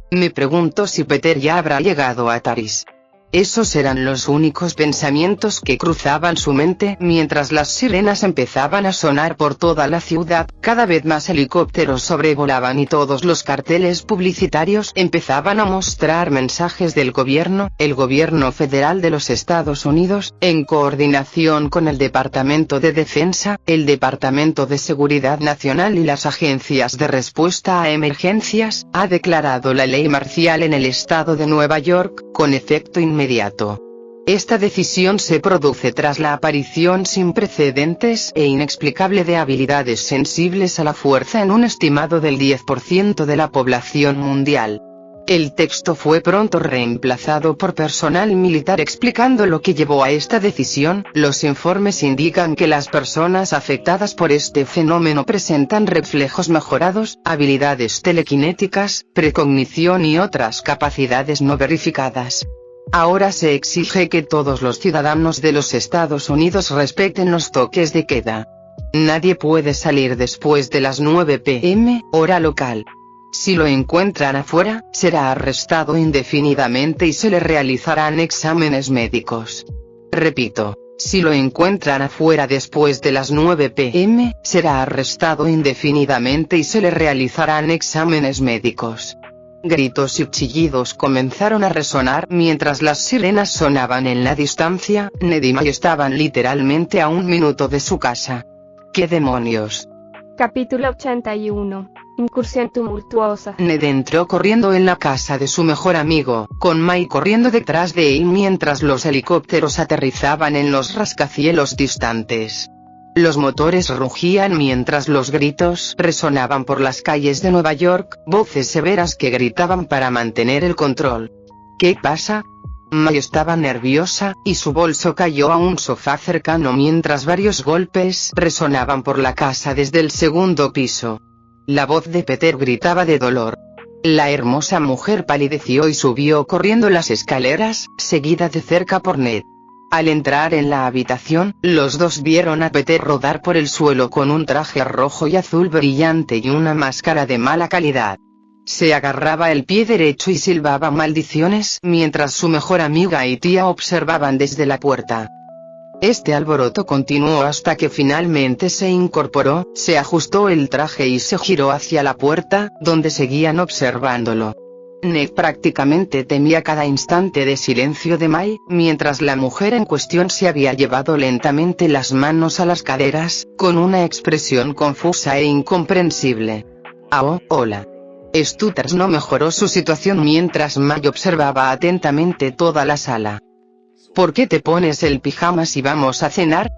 Me pregunto si Peter ya habrá llegado a Taris. Esos eran los únicos pensamientos que cruzaban su mente mientras las sirenas empezaban a sonar por toda la ciudad. Cada vez más helicópteros sobrevolaban y todos los carteles publicitarios empezaban a mostrar mensajes del gobierno, el gobierno federal de los Estados Unidos, en coordinación con el Departamento de Defensa, el Departamento de Seguridad Nacional y las agencias de respuesta a emergencias, ha declarado la ley marcial en el estado de Nueva York, con efecto inmediato. Esta decisión se produce tras la aparición sin precedentes e inexplicable de habilidades sensibles a la fuerza en un estimado del 10% de la población mundial. El texto fue pronto reemplazado por personal militar explicando lo que llevó a esta decisión. Los informes indican que las personas afectadas por este fenómeno presentan reflejos mejorados, habilidades telequinéticas, precognición y otras capacidades no verificadas. Ahora se exige que todos los ciudadanos de los Estados Unidos respeten los toques de queda. Nadie puede salir después de las 9 p.m., hora local. Si lo encuentran afuera, será arrestado indefinidamente y se le realizarán exámenes médicos. Repito, si lo encuentran afuera después de las 9 p.m., será arrestado indefinidamente y se le realizarán exámenes médicos. Gritos y chillidos comenzaron a resonar mientras las sirenas sonaban en la distancia. Ned y May estaban literalmente a 1 minuto de su casa. ¿Qué demonios? Capítulo 81. Incursión tumultuosa. Ned entró corriendo en la casa de su mejor amigo, con May corriendo detrás de él mientras los helicópteros aterrizaban en los rascacielos distantes. Los motores rugían mientras los gritos resonaban por las calles de Nueva York, voces severas que gritaban para mantener el control. ¿Qué pasa? May estaba nerviosa, y su bolso cayó a un sofá cercano mientras varios golpes resonaban por la casa desde el segundo piso. La voz de Peter gritaba de dolor. La hermosa mujer palideció y subió corriendo las escaleras, seguida de cerca por Ned. Al entrar en la habitación, los dos vieron a Peter rodar por el suelo con un traje rojo y azul brillante y una máscara de mala calidad. Se agarraba el pie derecho y silbaba maldiciones mientras su mejor amiga y tía observaban desde la puerta. Este alboroto continuó hasta que finalmente se incorporó, se ajustó el traje y se giró hacia la puerta, donde seguían observándolo. Ned prácticamente temía cada instante de silencio de May, mientras la mujer en cuestión se había llevado lentamente las manos a las caderas, con una expresión confusa e incomprensible. «Oh, hola». Stutters no mejoró su situación mientras May observaba atentamente toda la sala. ¿Por qué te pones el pijama si vamos a cenar?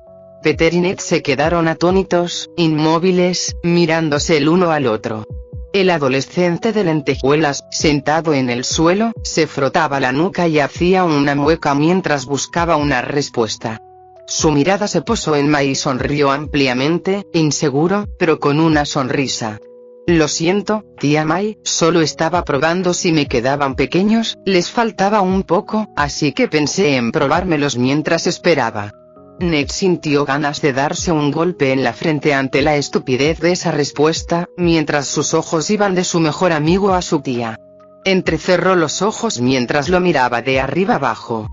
Peter y Ned se quedaron atónitos, inmóviles, mirándose el uno al otro. El adolescente de lentejuelas, sentado en el suelo, se frotaba la nuca y hacía una mueca mientras buscaba una respuesta. Su mirada se posó en May y sonrió ampliamente, inseguro, pero con una sonrisa. Lo siento, tía May, solo estaba probando si me quedaban pequeños, les faltaba un poco, así que pensé en probármelos mientras esperaba. Ned sintió ganas de darse un golpe en la frente ante la estupidez de esa respuesta, mientras sus ojos iban de su mejor amigo a su tía. Entrecerró los ojos mientras lo miraba de arriba abajo.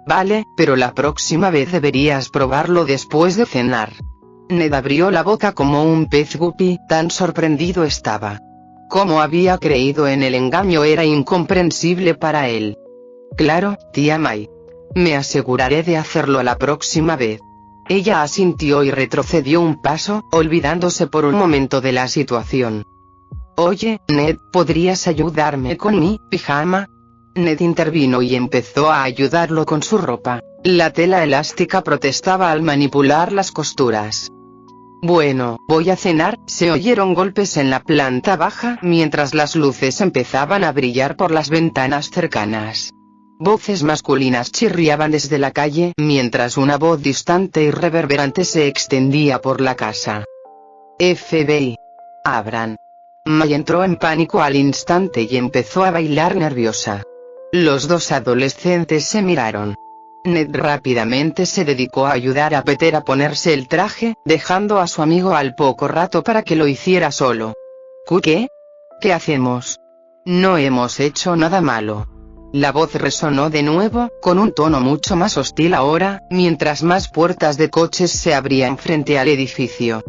Vale, pero la próxima vez deberías probarlo después de cenar. Ned abrió la boca como un pez guppy, tan sorprendido estaba. Cómo había creído en el engaño era incomprensible para él. Claro, tía May. Me aseguraré de hacerlo la próxima vez. Ella asintió y retrocedió un paso, olvidándose por un momento de la situación. Oye, Ned, ¿podrías ayudarme con mi pijama? Ned intervino y empezó a ayudarlo con su ropa. La tela elástica protestaba al manipular las costuras. Bueno, voy a cenar. Se oyeron golpes en la planta baja mientras las luces empezaban a brillar por las ventanas cercanas. Voces masculinas chirriaban desde la calle mientras una voz distante y reverberante se extendía por la casa. FBI. Abran. May entró en pánico al instante y empezó a bailar nerviosa. Los dos adolescentes se miraron. Ned rápidamente se dedicó a ayudar a Peter a ponerse el traje, dejando a su amigo al poco rato para que lo hiciera solo. ¿Qué? ¿Qué hacemos? No hemos hecho nada malo. La voz resonó de nuevo, con un tono mucho más hostil ahora, mientras más puertas de coches se abrían frente al edificio.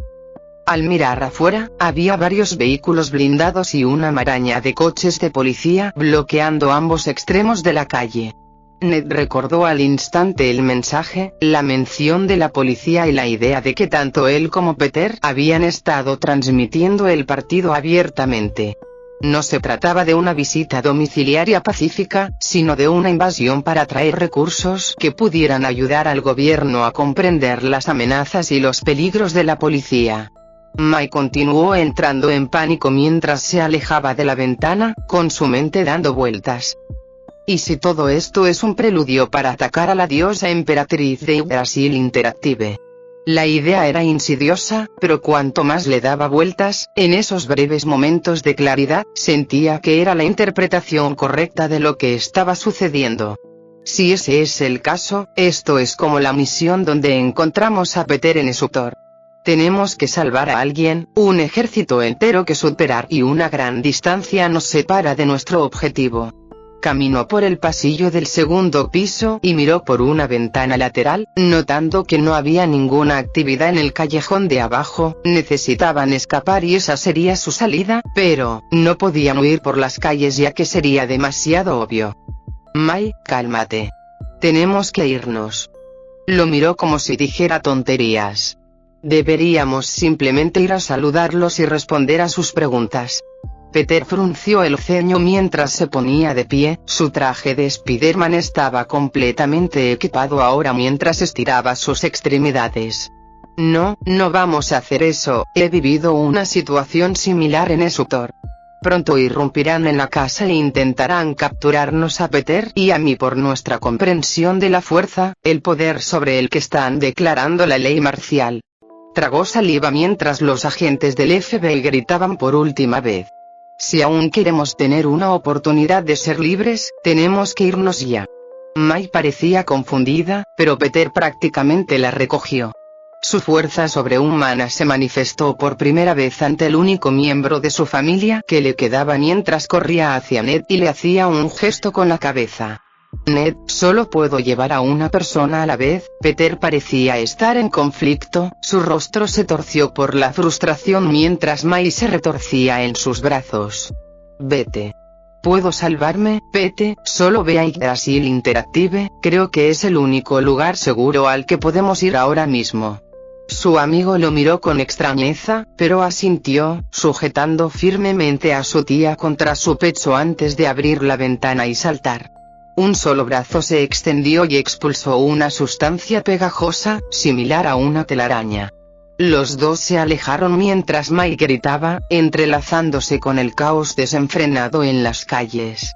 Al mirar afuera, había varios vehículos blindados y una maraña de coches de policía bloqueando ambos extremos de la calle. Ned recordó al instante el mensaje, la mención de la policía y la idea de que tanto él como Peter habían estado transmitiendo el partido abiertamente. No se trataba de una visita domiciliaria pacífica, sino de una invasión para traer recursos que pudieran ayudar al gobierno a comprender las amenazas y los peligros de la policía. Mai continuó entrando en pánico mientras se alejaba de la ventana, con su mente dando vueltas. ¿Y si todo esto es un preludio para atacar a la diosa emperatriz de Yggdrasil Interactive? La idea era insidiosa, pero cuanto más le daba vueltas, en esos breves momentos de claridad, sentía que era la interpretación correcta de lo que estaba sucediendo. Si ese es el caso, esto es como la misión donde encontramos a Peter en Esutor. Tenemos que salvar a alguien, un ejército entero que superar y una gran distancia nos separa de nuestro objetivo. Caminó por el pasillo del segundo piso y miró por una ventana lateral, notando que no había ninguna actividad en el callejón de abajo. Necesitaban escapar y esa sería su salida, pero no podían huir por las calles ya que sería demasiado obvio. Mai, cálmate. Tenemos que irnos. Lo miró como si dijera tonterías. Deberíamos simplemente ir a saludarlos y responder a sus preguntas. Peter frunció el ceño mientras se ponía de pie, su traje de Spider-Man estaba completamente equipado ahora mientras estiraba sus extremidades. No vamos a hacer eso, he vivido una situación similar en Esutor. Pronto irrumpirán en la casa e intentarán capturarnos a Peter y a mí por nuestra comprensión de la fuerza, el poder sobre el que están declarando la ley marcial. Tragó saliva mientras los agentes del FBI gritaban por última vez. Si aún queremos tener una oportunidad de ser libres, tenemos que irnos ya. Mai parecía confundida, pero Peter prácticamente la recogió. Su fuerza sobrehumana se manifestó por primera vez ante el único miembro de su familia que le quedaba mientras corría hacia Ned y le hacía un gesto con la cabeza. Ned, solo puedo llevar a una persona a la vez. Peter parecía estar en conflicto, su rostro se torció por la frustración mientras Mai se retorcía en sus brazos. Vete. ¿Puedo salvarme, Pete? Solo ve a Yggdrasil Interactive, creo que es el único lugar seguro al que podemos ir ahora mismo. Su amigo lo miró con extrañeza, pero asintió, sujetando firmemente a su tía contra su pecho antes de abrir la ventana y saltar. Un solo brazo se extendió y expulsó una sustancia pegajosa, similar a una telaraña. Los dos se alejaron mientras Mai gritaba, entrelazándose con el caos desenfrenado en las calles.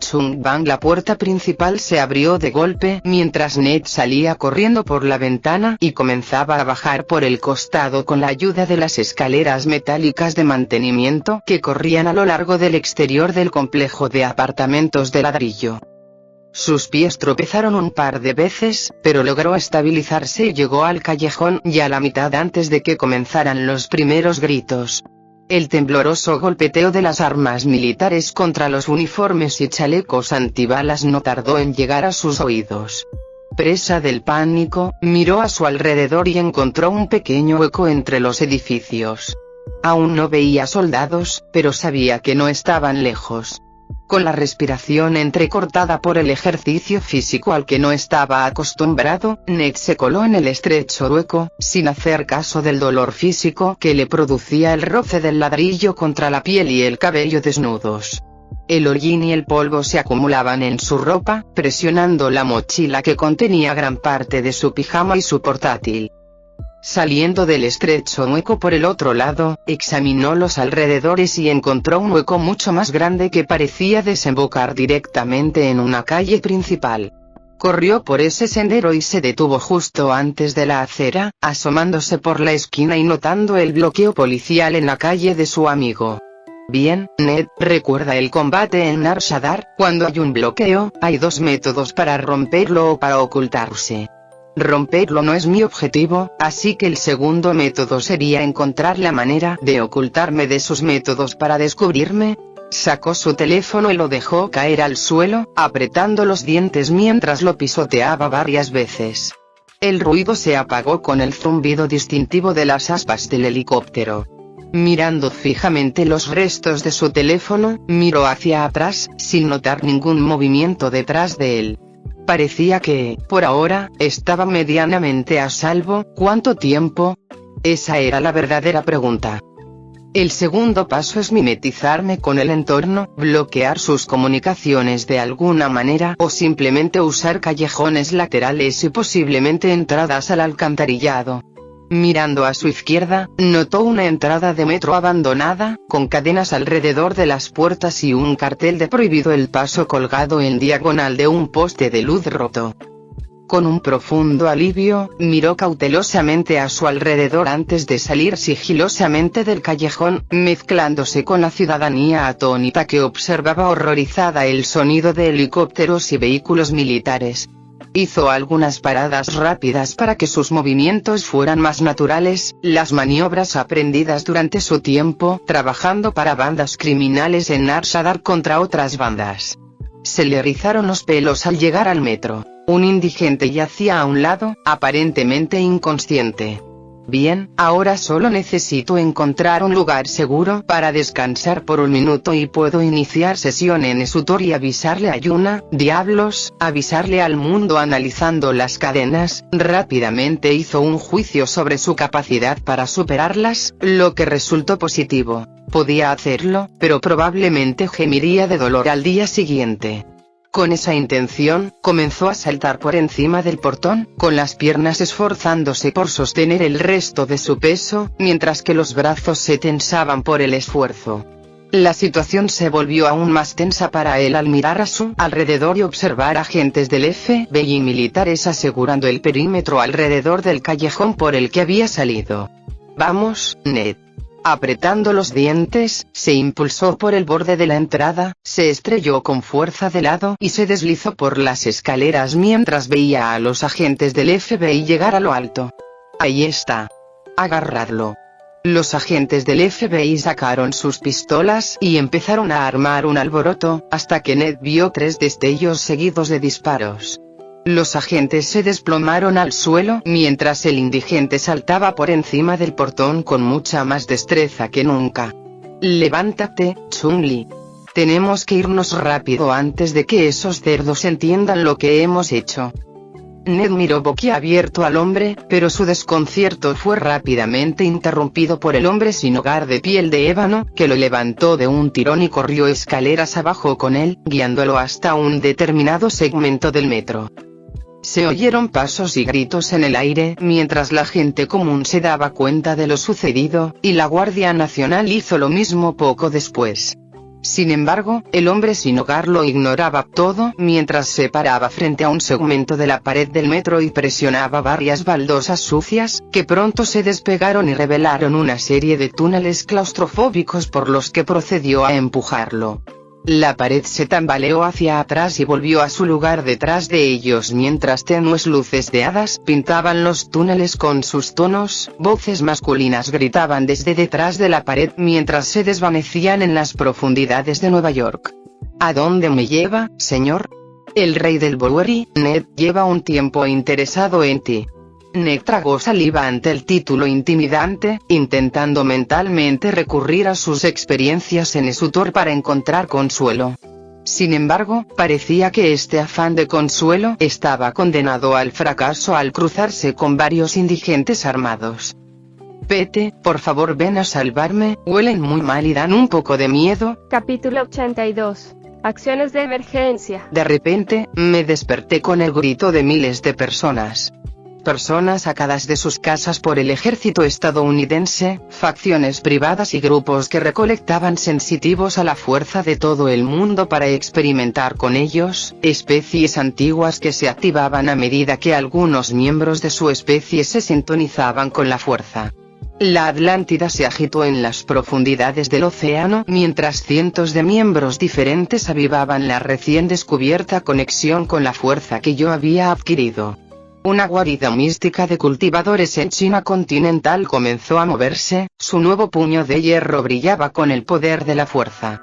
Chung bang, la puerta principal se abrió de golpe mientras Ned salía corriendo por la ventana y comenzaba a bajar por el costado con la ayuda de las escaleras metálicas de mantenimiento que corrían a lo largo del exterior del complejo de apartamentos de ladrillo. Sus pies tropezaron un par de veces, pero logró estabilizarse y llegó al callejón ya a la mitad antes de que comenzaran los primeros gritos. El tembloroso golpeteo de las armas militares contra los uniformes y chalecos antibalas no tardó en llegar a sus oídos. Presa del pánico, miró a su alrededor y encontró un pequeño hueco entre los edificios. Aún no veía soldados, pero sabía que no estaban lejos. Con la respiración entrecortada por el ejercicio físico al que no estaba acostumbrado, Ned se coló en el estrecho hueco, sin hacer caso del dolor físico que le producía el roce del ladrillo contra la piel y el cabello desnudos. El hollín y el polvo se acumulaban en su ropa, presionando la mochila que contenía gran parte de su pijama y su portátil. Saliendo del estrecho hueco por el otro lado, examinó los alrededores y encontró un hueco mucho más grande que parecía desembocar directamente en una calle principal. Corrió por ese sendero y se detuvo justo antes de la acera, asomándose por la esquina y notando el bloqueo policial en la calle de su amigo. Bien, Ned, recuerda el combate en Nar Shadar, cuando hay un bloqueo, hay dos métodos para romperlo o para ocultarse. Romperlo no es mi objetivo, así que el segundo método sería encontrar la manera de ocultarme de sus métodos para descubrirme. Sacó su teléfono y lo dejó caer al suelo, apretando los dientes mientras lo pisoteaba varias veces. El ruido se apagó con el zumbido distintivo de las aspas del helicóptero. Mirando fijamente los restos de su teléfono, miró hacia atrás, sin notar ningún movimiento detrás de él. Parecía que, por ahora, estaba medianamente a salvo. ¿Cuánto tiempo? Esa era la verdadera pregunta. El segundo paso es mimetizarme con el entorno, bloquear sus comunicaciones de alguna manera o simplemente usar callejones laterales y posiblemente entradas al alcantarillado. Mirando a su izquierda, notó una entrada de metro abandonada, con cadenas alrededor de las puertas y un cartel de prohibido el paso colgado en diagonal de un poste de luz roto. Con un profundo alivio, miró cautelosamente a su alrededor antes de salir sigilosamente del callejón, mezclándose con la ciudadanía atónita que observaba horrorizada el sonido de helicópteros y vehículos militares. Hizo algunas paradas rápidas para que sus movimientos fueran más naturales, las maniobras aprendidas durante su tiempo trabajando para bandas criminales en Arshadar contra otras bandas. Se le erizaron los pelos al llegar al metro. Un indigente yacía a un lado, aparentemente inconsciente. Bien, ahora solo necesito encontrar un lugar seguro para descansar por un minuto y puedo iniciar sesión en Esutor y avisarle a Yuna, diablos, avisarle al mundo. Analizando las cadenas, rápidamente hizo un juicio sobre su capacidad para superarlas, lo que resultó positivo. Podía hacerlo, pero probablemente gemiría de dolor al día siguiente. Con esa intención, comenzó a saltar por encima del portón, con las piernas esforzándose por sostener el resto de su peso, mientras que los brazos se tensaban por el esfuerzo. La situación se volvió aún más tensa para él al mirar a su alrededor y observar agentes del FBI militares asegurando el perímetro alrededor del callejón por el que había salido. «Vamos, Ned». Apretando los dientes, se impulsó por el borde de la entrada, se estrelló con fuerza de lado y se deslizó por las escaleras mientras veía a los agentes del FBI llegar a lo alto. «Ahí está. Agarradlo». Los agentes del FBI sacaron sus pistolas y empezaron a armar un alboroto, hasta que Ned vio 3 destellos seguidos de disparos. Los agentes se desplomaron al suelo mientras el indigente saltaba por encima del portón con mucha más destreza que nunca. «Levántate, Chun-Li. Tenemos que irnos rápido antes de que esos cerdos entiendan lo que hemos hecho». Ned miró boquiabierto al hombre, pero su desconcierto fue rápidamente interrumpido por el hombre sin hogar de piel de ébano, que lo levantó de un tirón y corrió escaleras abajo con él, guiándolo hasta un determinado segmento del metro. Se oyeron pasos y gritos en el aire mientras la gente común se daba cuenta de lo sucedido, y la Guardia Nacional hizo lo mismo poco después. Sin embargo, el hombre sin hogar lo ignoraba todo mientras se paraba frente a un segmento de la pared del metro y presionaba varias baldosas sucias, que pronto se despegaron y revelaron una serie de túneles claustrofóbicos por los que procedió a empujarlo. La pared se tambaleó hacia atrás y volvió a su lugar detrás de ellos mientras tenues luces de hadas pintaban los túneles con sus tonos. Voces masculinas gritaban desde detrás de la pared mientras se desvanecían en las profundidades de Nueva York. «¿A dónde me lleva, señor? El rey del Bowery, Ned, lleva un tiempo interesado en ti». Ned tragó saliva ante el título intimidante, intentando mentalmente recurrir a sus experiencias en Esutor para encontrar consuelo. Sin embargo, parecía que este afán de consuelo estaba condenado al fracaso al cruzarse con varios indigentes armados. «Pete, por favor ven a salvarme, huelen muy mal y dan un poco de miedo». Capítulo 82. Acciones de emergencia. De repente, me desperté con el grito de miles de personas sacadas de sus casas por el ejército estadounidense, facciones privadas y grupos que recolectaban sensitivos a la fuerza de todo el mundo para experimentar con ellos, especies antiguas que se activaban a medida que algunos miembros de su especie se sintonizaban con la fuerza. La Atlántida se agitó en las profundidades del océano mientras cientos de miembros diferentes avivaban la recién descubierta conexión con la fuerza que yo había adquirido. Una guarida mística de cultivadores en China continental comenzó a moverse, su nuevo puño de hierro brillaba con el poder de la fuerza.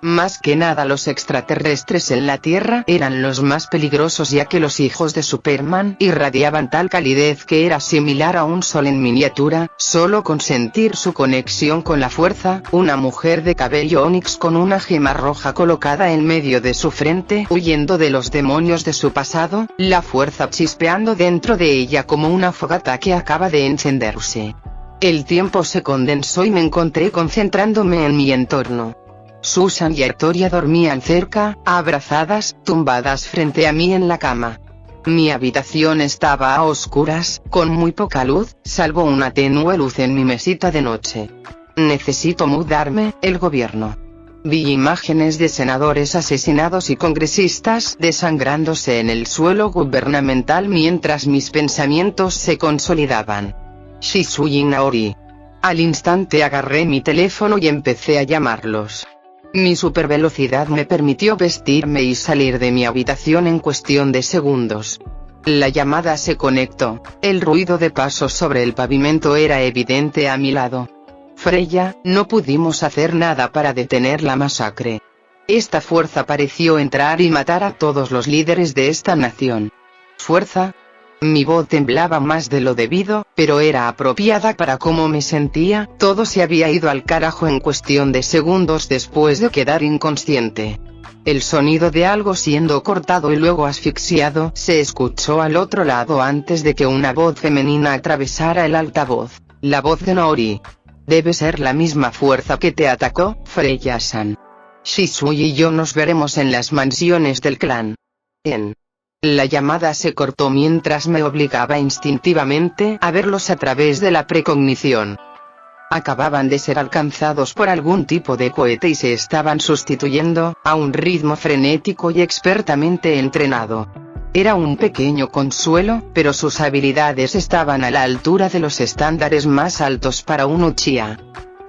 Más que nada los extraterrestres en la Tierra eran los más peligrosos ya que los hijos de Superman irradiaban tal calidez que era similar a un sol en miniatura. Solo con sentir su conexión con la fuerza, una mujer de cabello onix con una gema roja colocada en medio de su frente huyendo de los demonios de su pasado, la fuerza chispeando dentro de ella como una fogata que acaba de encenderse. El tiempo se condensó y me encontré concentrándome en mi entorno. Susan y Artoria dormían cerca, abrazadas, tumbadas frente a mí en la cama. Mi habitación estaba a oscuras, con muy poca luz, salvo una tenue luz en mi mesita de noche. Necesito mudarme, el gobierno. Vi imágenes de senadores asesinados y congresistas desangrándose en el suelo gubernamental mientras mis pensamientos se consolidaban. Shisui Naori. Al instante agarré mi teléfono y empecé a llamarlos. Mi supervelocidad me permitió vestirme y salir de mi habitación en cuestión de segundos. La llamada se conectó. El ruido de pasos sobre el pavimento era evidente a mi lado. Freya, no pudimos hacer nada para detener la masacre. Esta fuerza pareció entrar y matar a todos los líderes de esta nación. ¿Fuerza? Mi voz temblaba más de lo debido, pero era apropiada para cómo me sentía. Todo se había ido al carajo en cuestión de segundos después de quedar inconsciente. El sonido de algo siendo cortado y luego asfixiado se escuchó al otro lado antes de que una voz femenina atravesara el altavoz. La voz de Naori. Debe ser la misma fuerza que te atacó, Freya-san. Shisui y yo nos veremos en las mansiones del clan. La llamada se cortó mientras me obligaba instintivamente a verlos a través de la precognición. Acababan de ser alcanzados por algún tipo de cohete y se estaban sustituyendo, a un ritmo frenético y expertamente entrenado. Era un pequeño consuelo, pero sus habilidades estaban a la altura de los estándares más altos para un Uchiha.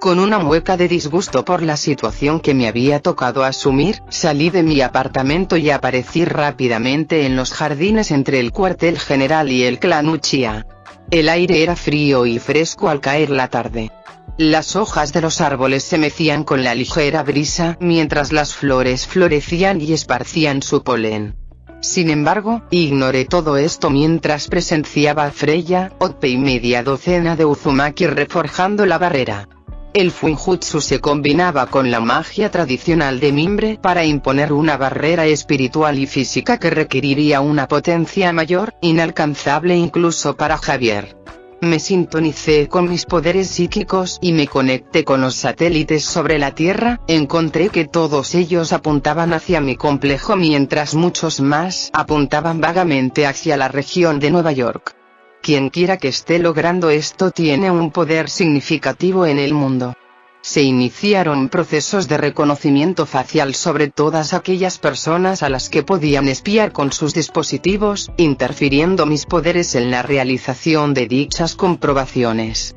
Con una mueca de disgusto por la situación que me había tocado asumir, salí de mi apartamento y aparecí rápidamente en los jardines entre el cuartel general y el clan Uchiha. El aire era frío y fresco al caer la tarde. Las hojas de los árboles se mecían con la ligera brisa mientras las flores florecían y esparcían su polen. Sin embargo, ignoré todo esto mientras presenciaba a Freya, Oppe y media docena de Uzumaki reforjando la barrera. El Fuinjutsu se combinaba con la magia tradicional de Mimbre para imponer una barrera espiritual y física que requeriría una potencia mayor, inalcanzable incluso para Javier. Me sintonicé con mis poderes psíquicos y me conecté con los satélites sobre la Tierra. Encontré que todos ellos apuntaban hacia mi complejo mientras muchos más apuntaban vagamente hacia la región de Nueva York. Quien quiera que esté logrando esto tiene un poder significativo en el mundo. Se iniciaron procesos de reconocimiento facial sobre todas aquellas personas a las que podían espiar con sus dispositivos, interfiriendo mis poderes en la realización de dichas comprobaciones.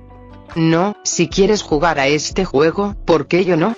No, si quieres jugar a este juego, ¿por qué yo no?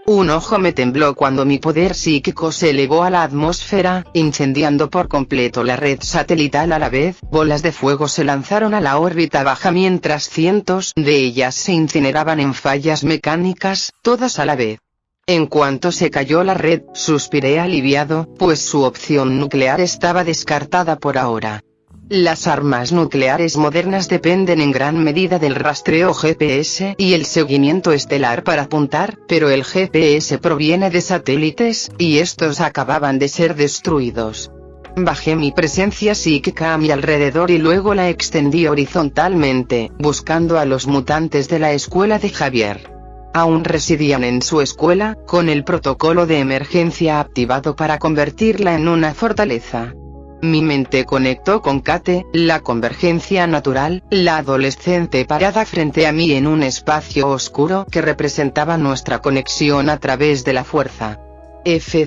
Un ojo me tembló cuando mi poder psíquico se elevó a la atmósfera, incendiando por completo la red satelital a la vez. Bolas de fuego se lanzaron a la órbita baja mientras cientos de ellas se incineraban en fallas mecánicas, todas a la vez. En cuanto se cayó la red, suspiré aliviado, pues su opción nuclear estaba descartada por ahora. Las armas nucleares modernas dependen en gran medida del rastreo GPS y el seguimiento estelar para apuntar, pero el GPS proviene de satélites, y estos acababan de ser destruidos. Bajé mi presencia psíquica a mi alrededor y luego la extendí horizontalmente, buscando a los mutantes de la escuela de Javier. Aún residían en su escuela, con el protocolo de emergencia activado para convertirla en una fortaleza. Mi mente conectó con Kate, la convergencia natural, la adolescente parada frente a mí en un espacio oscuro que representaba nuestra conexión a través de la fuerza.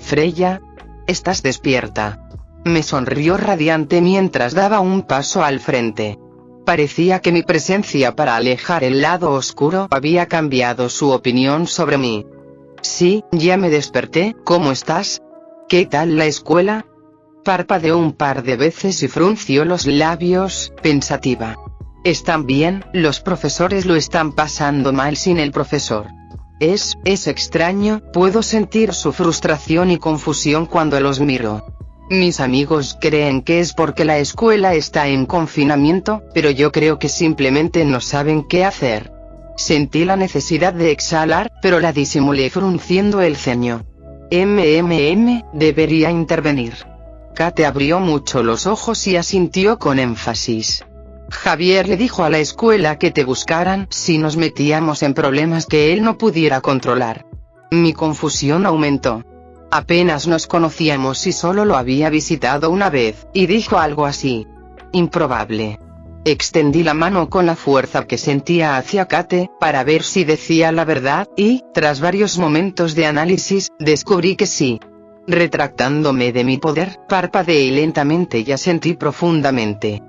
Freya, ¿estás despierta? Me sonrió radiante mientras daba un paso al frente. Parecía que mi presencia para alejar el lado oscuro había cambiado su opinión sobre mí. Sí, ya me desperté. ¿Cómo estás? ¿Qué tal la escuela? Parpadeó un par de veces y frunció los labios, pensativa. Están bien, los profesores lo están pasando mal sin el profesor. Es extraño, puedo sentir su frustración y confusión cuando los miro. Mis amigos creen que es porque la escuela está en confinamiento, pero yo creo que simplemente no saben qué hacer. Sentí la necesidad de exhalar, pero la disimulé frunciendo el ceño. Debería intervenir. Kate abrió mucho los ojos y asintió con énfasis. Javier le dijo a la escuela que te buscaran si nos metíamos en problemas que él no pudiera controlar. Mi confusión aumentó. Apenas nos conocíamos y solo lo había visitado una vez, y dijo algo así. Improbable. Extendí la mano con la fuerza que sentía hacia Kate, para ver si decía la verdad, y, tras varios momentos de análisis, descubrí que sí. Retractándome de mi poder, parpadeé lentamente y asentí profundamente.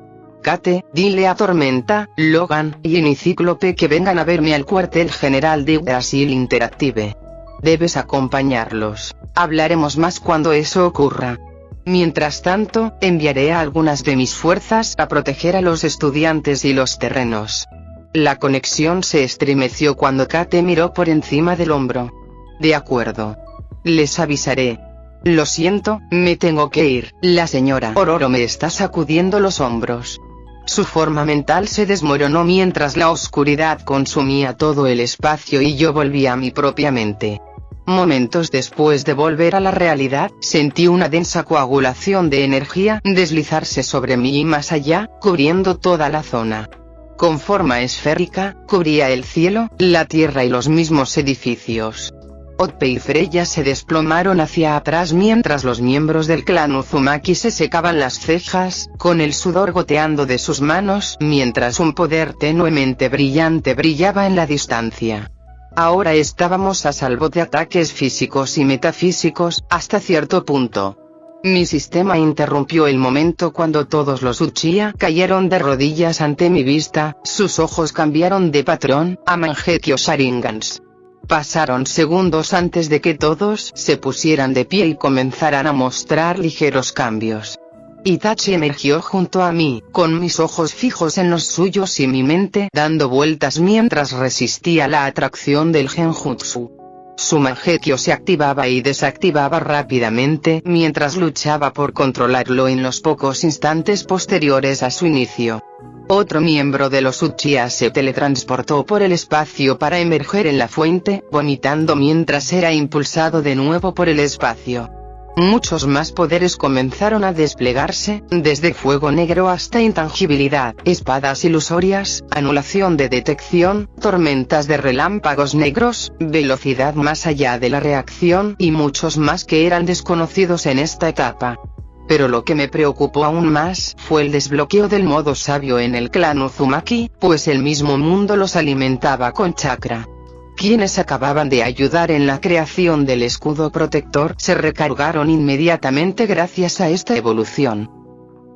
Kate, dile a Tormenta, Logan, y Unicíclope que vengan a verme al cuartel general de Brasil Interactive. Debes acompañarlos. Hablaremos más cuando eso ocurra. Mientras tanto, enviaré a algunas de mis fuerzas a proteger a los estudiantes y los terrenos. La conexión se estremeció cuando Kate miró por encima del hombro. De acuerdo. Les avisaré. Lo siento, me tengo que ir. La señora Ororo me está sacudiendo los hombros. Su forma mental se desmoronó mientras la oscuridad consumía todo el espacio y yo volví a mi propia mente. Momentos después de volver a la realidad, sentí una densa coagulación de energía deslizarse sobre mí y más allá, cubriendo toda la zona. Con forma esférica, cubría el cielo, la tierra y los mismos edificios. Otpe y Freya se desplomaron hacia atrás mientras los miembros del clan Uzumaki se secaban las cejas, con el sudor goteando de sus manos mientras un poder tenuemente brillante brillaba en la distancia. Ahora estábamos a salvo de ataques físicos y metafísicos, hasta cierto punto. Mi sistema interrumpió el momento cuando todos los Uchiha cayeron de rodillas ante mi vista, sus ojos cambiaron de patrón, a Mangekyo Sharingans. Pasaron segundos antes de que todos se pusieran de pie y comenzaran a mostrar ligeros cambios. Itachi emergió junto a mí, con mis ojos fijos en los suyos y mi mente dando vueltas mientras resistía la atracción del genjutsu. Su Mangekyo se activaba y desactivaba rápidamente mientras luchaba por controlarlo en los pocos instantes posteriores a su inicio. Otro miembro de los Uchiha se teletransportó por el espacio para emerger en la fuente, vomitando mientras era impulsado de nuevo por el espacio. Muchos más poderes comenzaron a desplegarse, desde fuego negro hasta intangibilidad, espadas ilusorias, anulación de detección, tormentas de relámpagos negros, velocidad más allá de la reacción y muchos más que eran desconocidos en esta etapa. Pero lo que me preocupó aún más fue el desbloqueo del modo sabio en el clan Uzumaki, pues el mismo mundo los alimentaba con chakra. Quienes acababan de ayudar en la creación del escudo protector se recargaron inmediatamente gracias a esta evolución.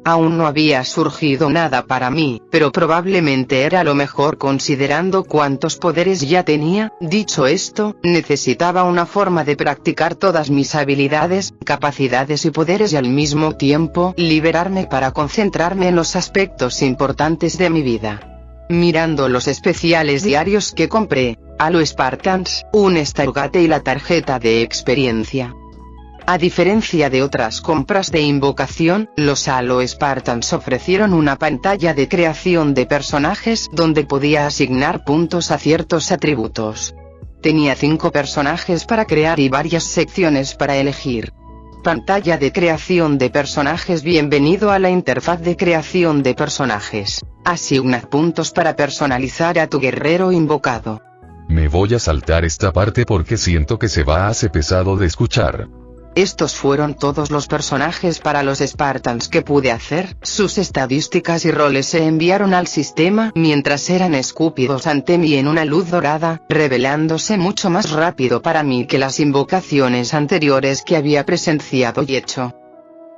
Aún no había surgido nada para mí, pero probablemente era lo mejor considerando cuántos poderes ya tenía. Dicho esto, necesitaba una forma de practicar todas mis habilidades, capacidades y poderes y al mismo tiempo liberarme para concentrarme en los aspectos importantes de mi vida. Mirando los especiales diarios que compré, Halo Spartans, un Stargate y la tarjeta de experiencia. A diferencia de otras compras de invocación, los Halo Spartans ofrecieron una pantalla de creación de personajes donde podía asignar puntos a ciertos atributos. Tenía 5 personajes para crear y varias secciones para elegir. Pantalla de creación de personajes. Bienvenido a la interfaz de creación de personajes. Asigna puntos para personalizar a tu guerrero invocado. Me voy a saltar esta parte porque siento que se va a hacer pesado de escuchar. Estos fueron todos los personajes para los Spartans que pude hacer. Sus estadísticas y roles se enviaron al sistema mientras eran escupidos ante mí en una luz dorada, revelándose mucho más rápido para mí que las invocaciones anteriores que había presenciado y hecho.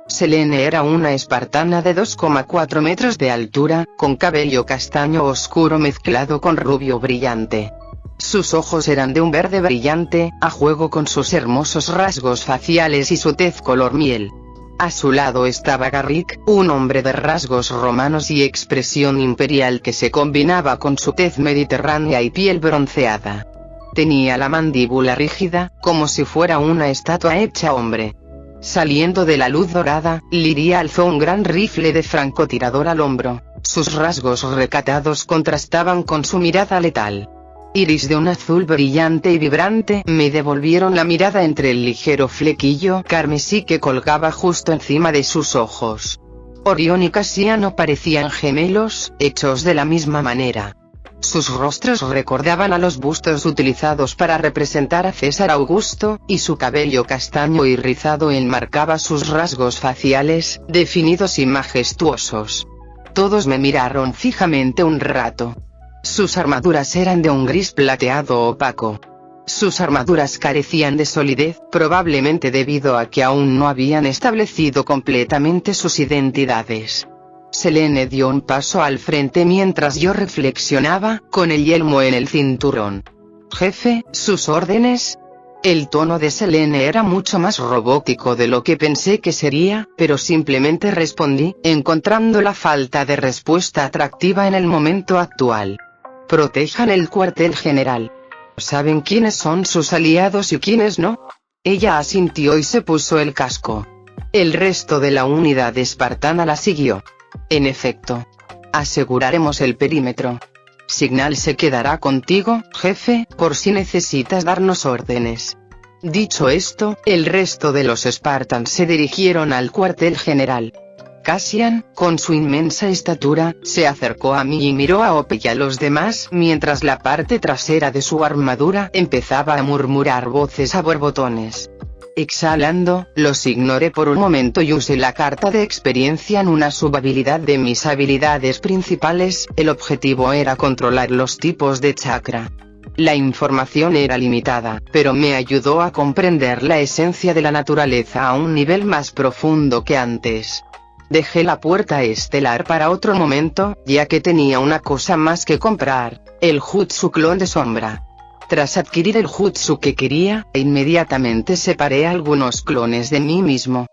Selene era una espartana de 2,4 metros de altura, con cabello castaño oscuro mezclado con rubio brillante. Sus ojos eran de un verde brillante, a juego con sus hermosos rasgos faciales y su tez color miel. A su lado estaba Garrick, un hombre de rasgos romanos y expresión imperial que se combinaba con su tez mediterránea y piel bronceada. Tenía la mandíbula rígida, como si fuera una estatua hecha hombre. Saliendo de la luz dorada, Liria alzó un gran rifle de francotirador al hombro. Sus rasgos recatados contrastaban con su mirada letal. Iris de un azul brillante y vibrante me devolvieron la mirada entre el ligero flequillo carmesí que colgaba justo encima de sus ojos. Orión y Casiano parecían gemelos, hechos de la misma manera. Sus rostros recordaban a los bustos utilizados para representar a César Augusto, y su cabello castaño y rizado enmarcaba sus rasgos faciales, definidos y majestuosos. Todos me miraron fijamente un rato. Sus armaduras eran de un gris plateado opaco. Sus armaduras carecían de solidez, probablemente debido a que aún no habían establecido completamente sus identidades. Selene dio un paso al frente mientras yo reflexionaba, con el yelmo en el cinturón. «Jefe, ¿sus órdenes?» El tono de Selene era mucho más robótico de lo que pensé que sería, pero simplemente respondí, encontrando la falta de respuesta atractiva en el momento actual. «Protejan el cuartel general. ¿Saben quiénes son sus aliados y quiénes no?» Ella asintió y se puso el casco. El resto de la unidad espartana la siguió. «En efecto. Aseguraremos el perímetro. Signal se quedará contigo, jefe, por si necesitas darnos órdenes». Dicho esto, el resto de los Spartans se dirigieron al cuartel general. Cassian, con su inmensa estatura, se acercó a mí y miró a Ope y a los demás mientras la parte trasera de su armadura empezaba a murmurar voces a borbotones. Exhalando, los ignoré por un momento y usé la carta de experiencia en una subhabilidad de mis habilidades principales. El objetivo era controlar los tipos de chakra. La información era limitada, pero me ayudó a comprender la esencia de la naturaleza a un nivel más profundo que antes. Dejé la puerta estelar para otro momento, ya que tenía una cosa más que comprar: el Jutsu clon de sombra. Tras adquirir el jutsu que quería, inmediatamente separé algunos clones de mí mismo.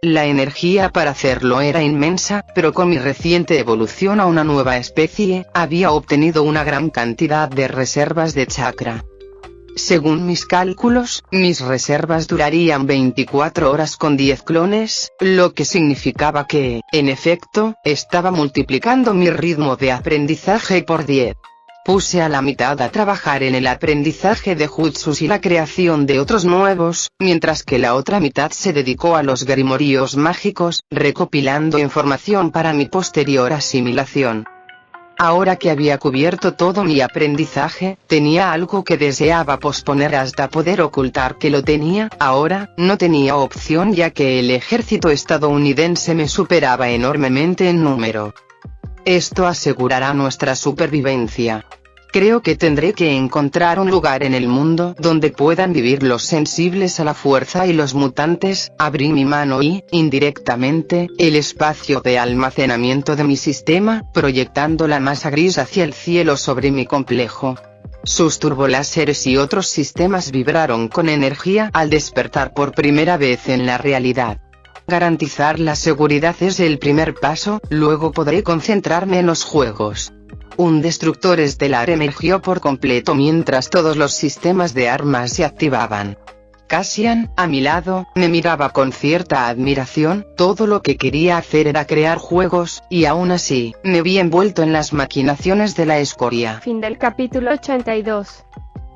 La energía para hacerlo era inmensa, pero con mi reciente evolución a una nueva especie, había obtenido una gran cantidad de reservas de chakra. Según mis cálculos, mis reservas durarían 24 horas con 10 clones, lo que significaba que, en efecto, estaba multiplicando mi ritmo de aprendizaje por 10. Puse a la mitad a trabajar en el aprendizaje de jutsus y la creación de otros nuevos, mientras que la otra mitad se dedicó a los grimorios mágicos, recopilando información para mi posterior asimilación. Ahora que había cubierto todo mi aprendizaje, tenía algo que deseaba posponer hasta poder ocultar que lo tenía. Ahora, no tenía opción ya que el ejército estadounidense me superaba enormemente en número. Esto asegurará nuestra supervivencia. Creo que tendré que encontrar un lugar en el mundo donde puedan vivir los sensibles a la fuerza y los mutantes. Abrí mi mano y, indirectamente, el espacio de almacenamiento de mi sistema, proyectando la masa gris hacia el cielo sobre mi complejo. Sus turboláseres y otros sistemas vibraron con energía al despertar por primera vez en la realidad. Garantizar la seguridad es el primer paso, luego podré concentrarme en los juegos. Un destructor estelar emergió por completo mientras todos los sistemas de armas se activaban. Cassian, a mi lado, me miraba con cierta admiración. Todo lo que quería hacer era crear juegos, y aún así, me vi envuelto en las maquinaciones de la escoria. Fin del capítulo 82.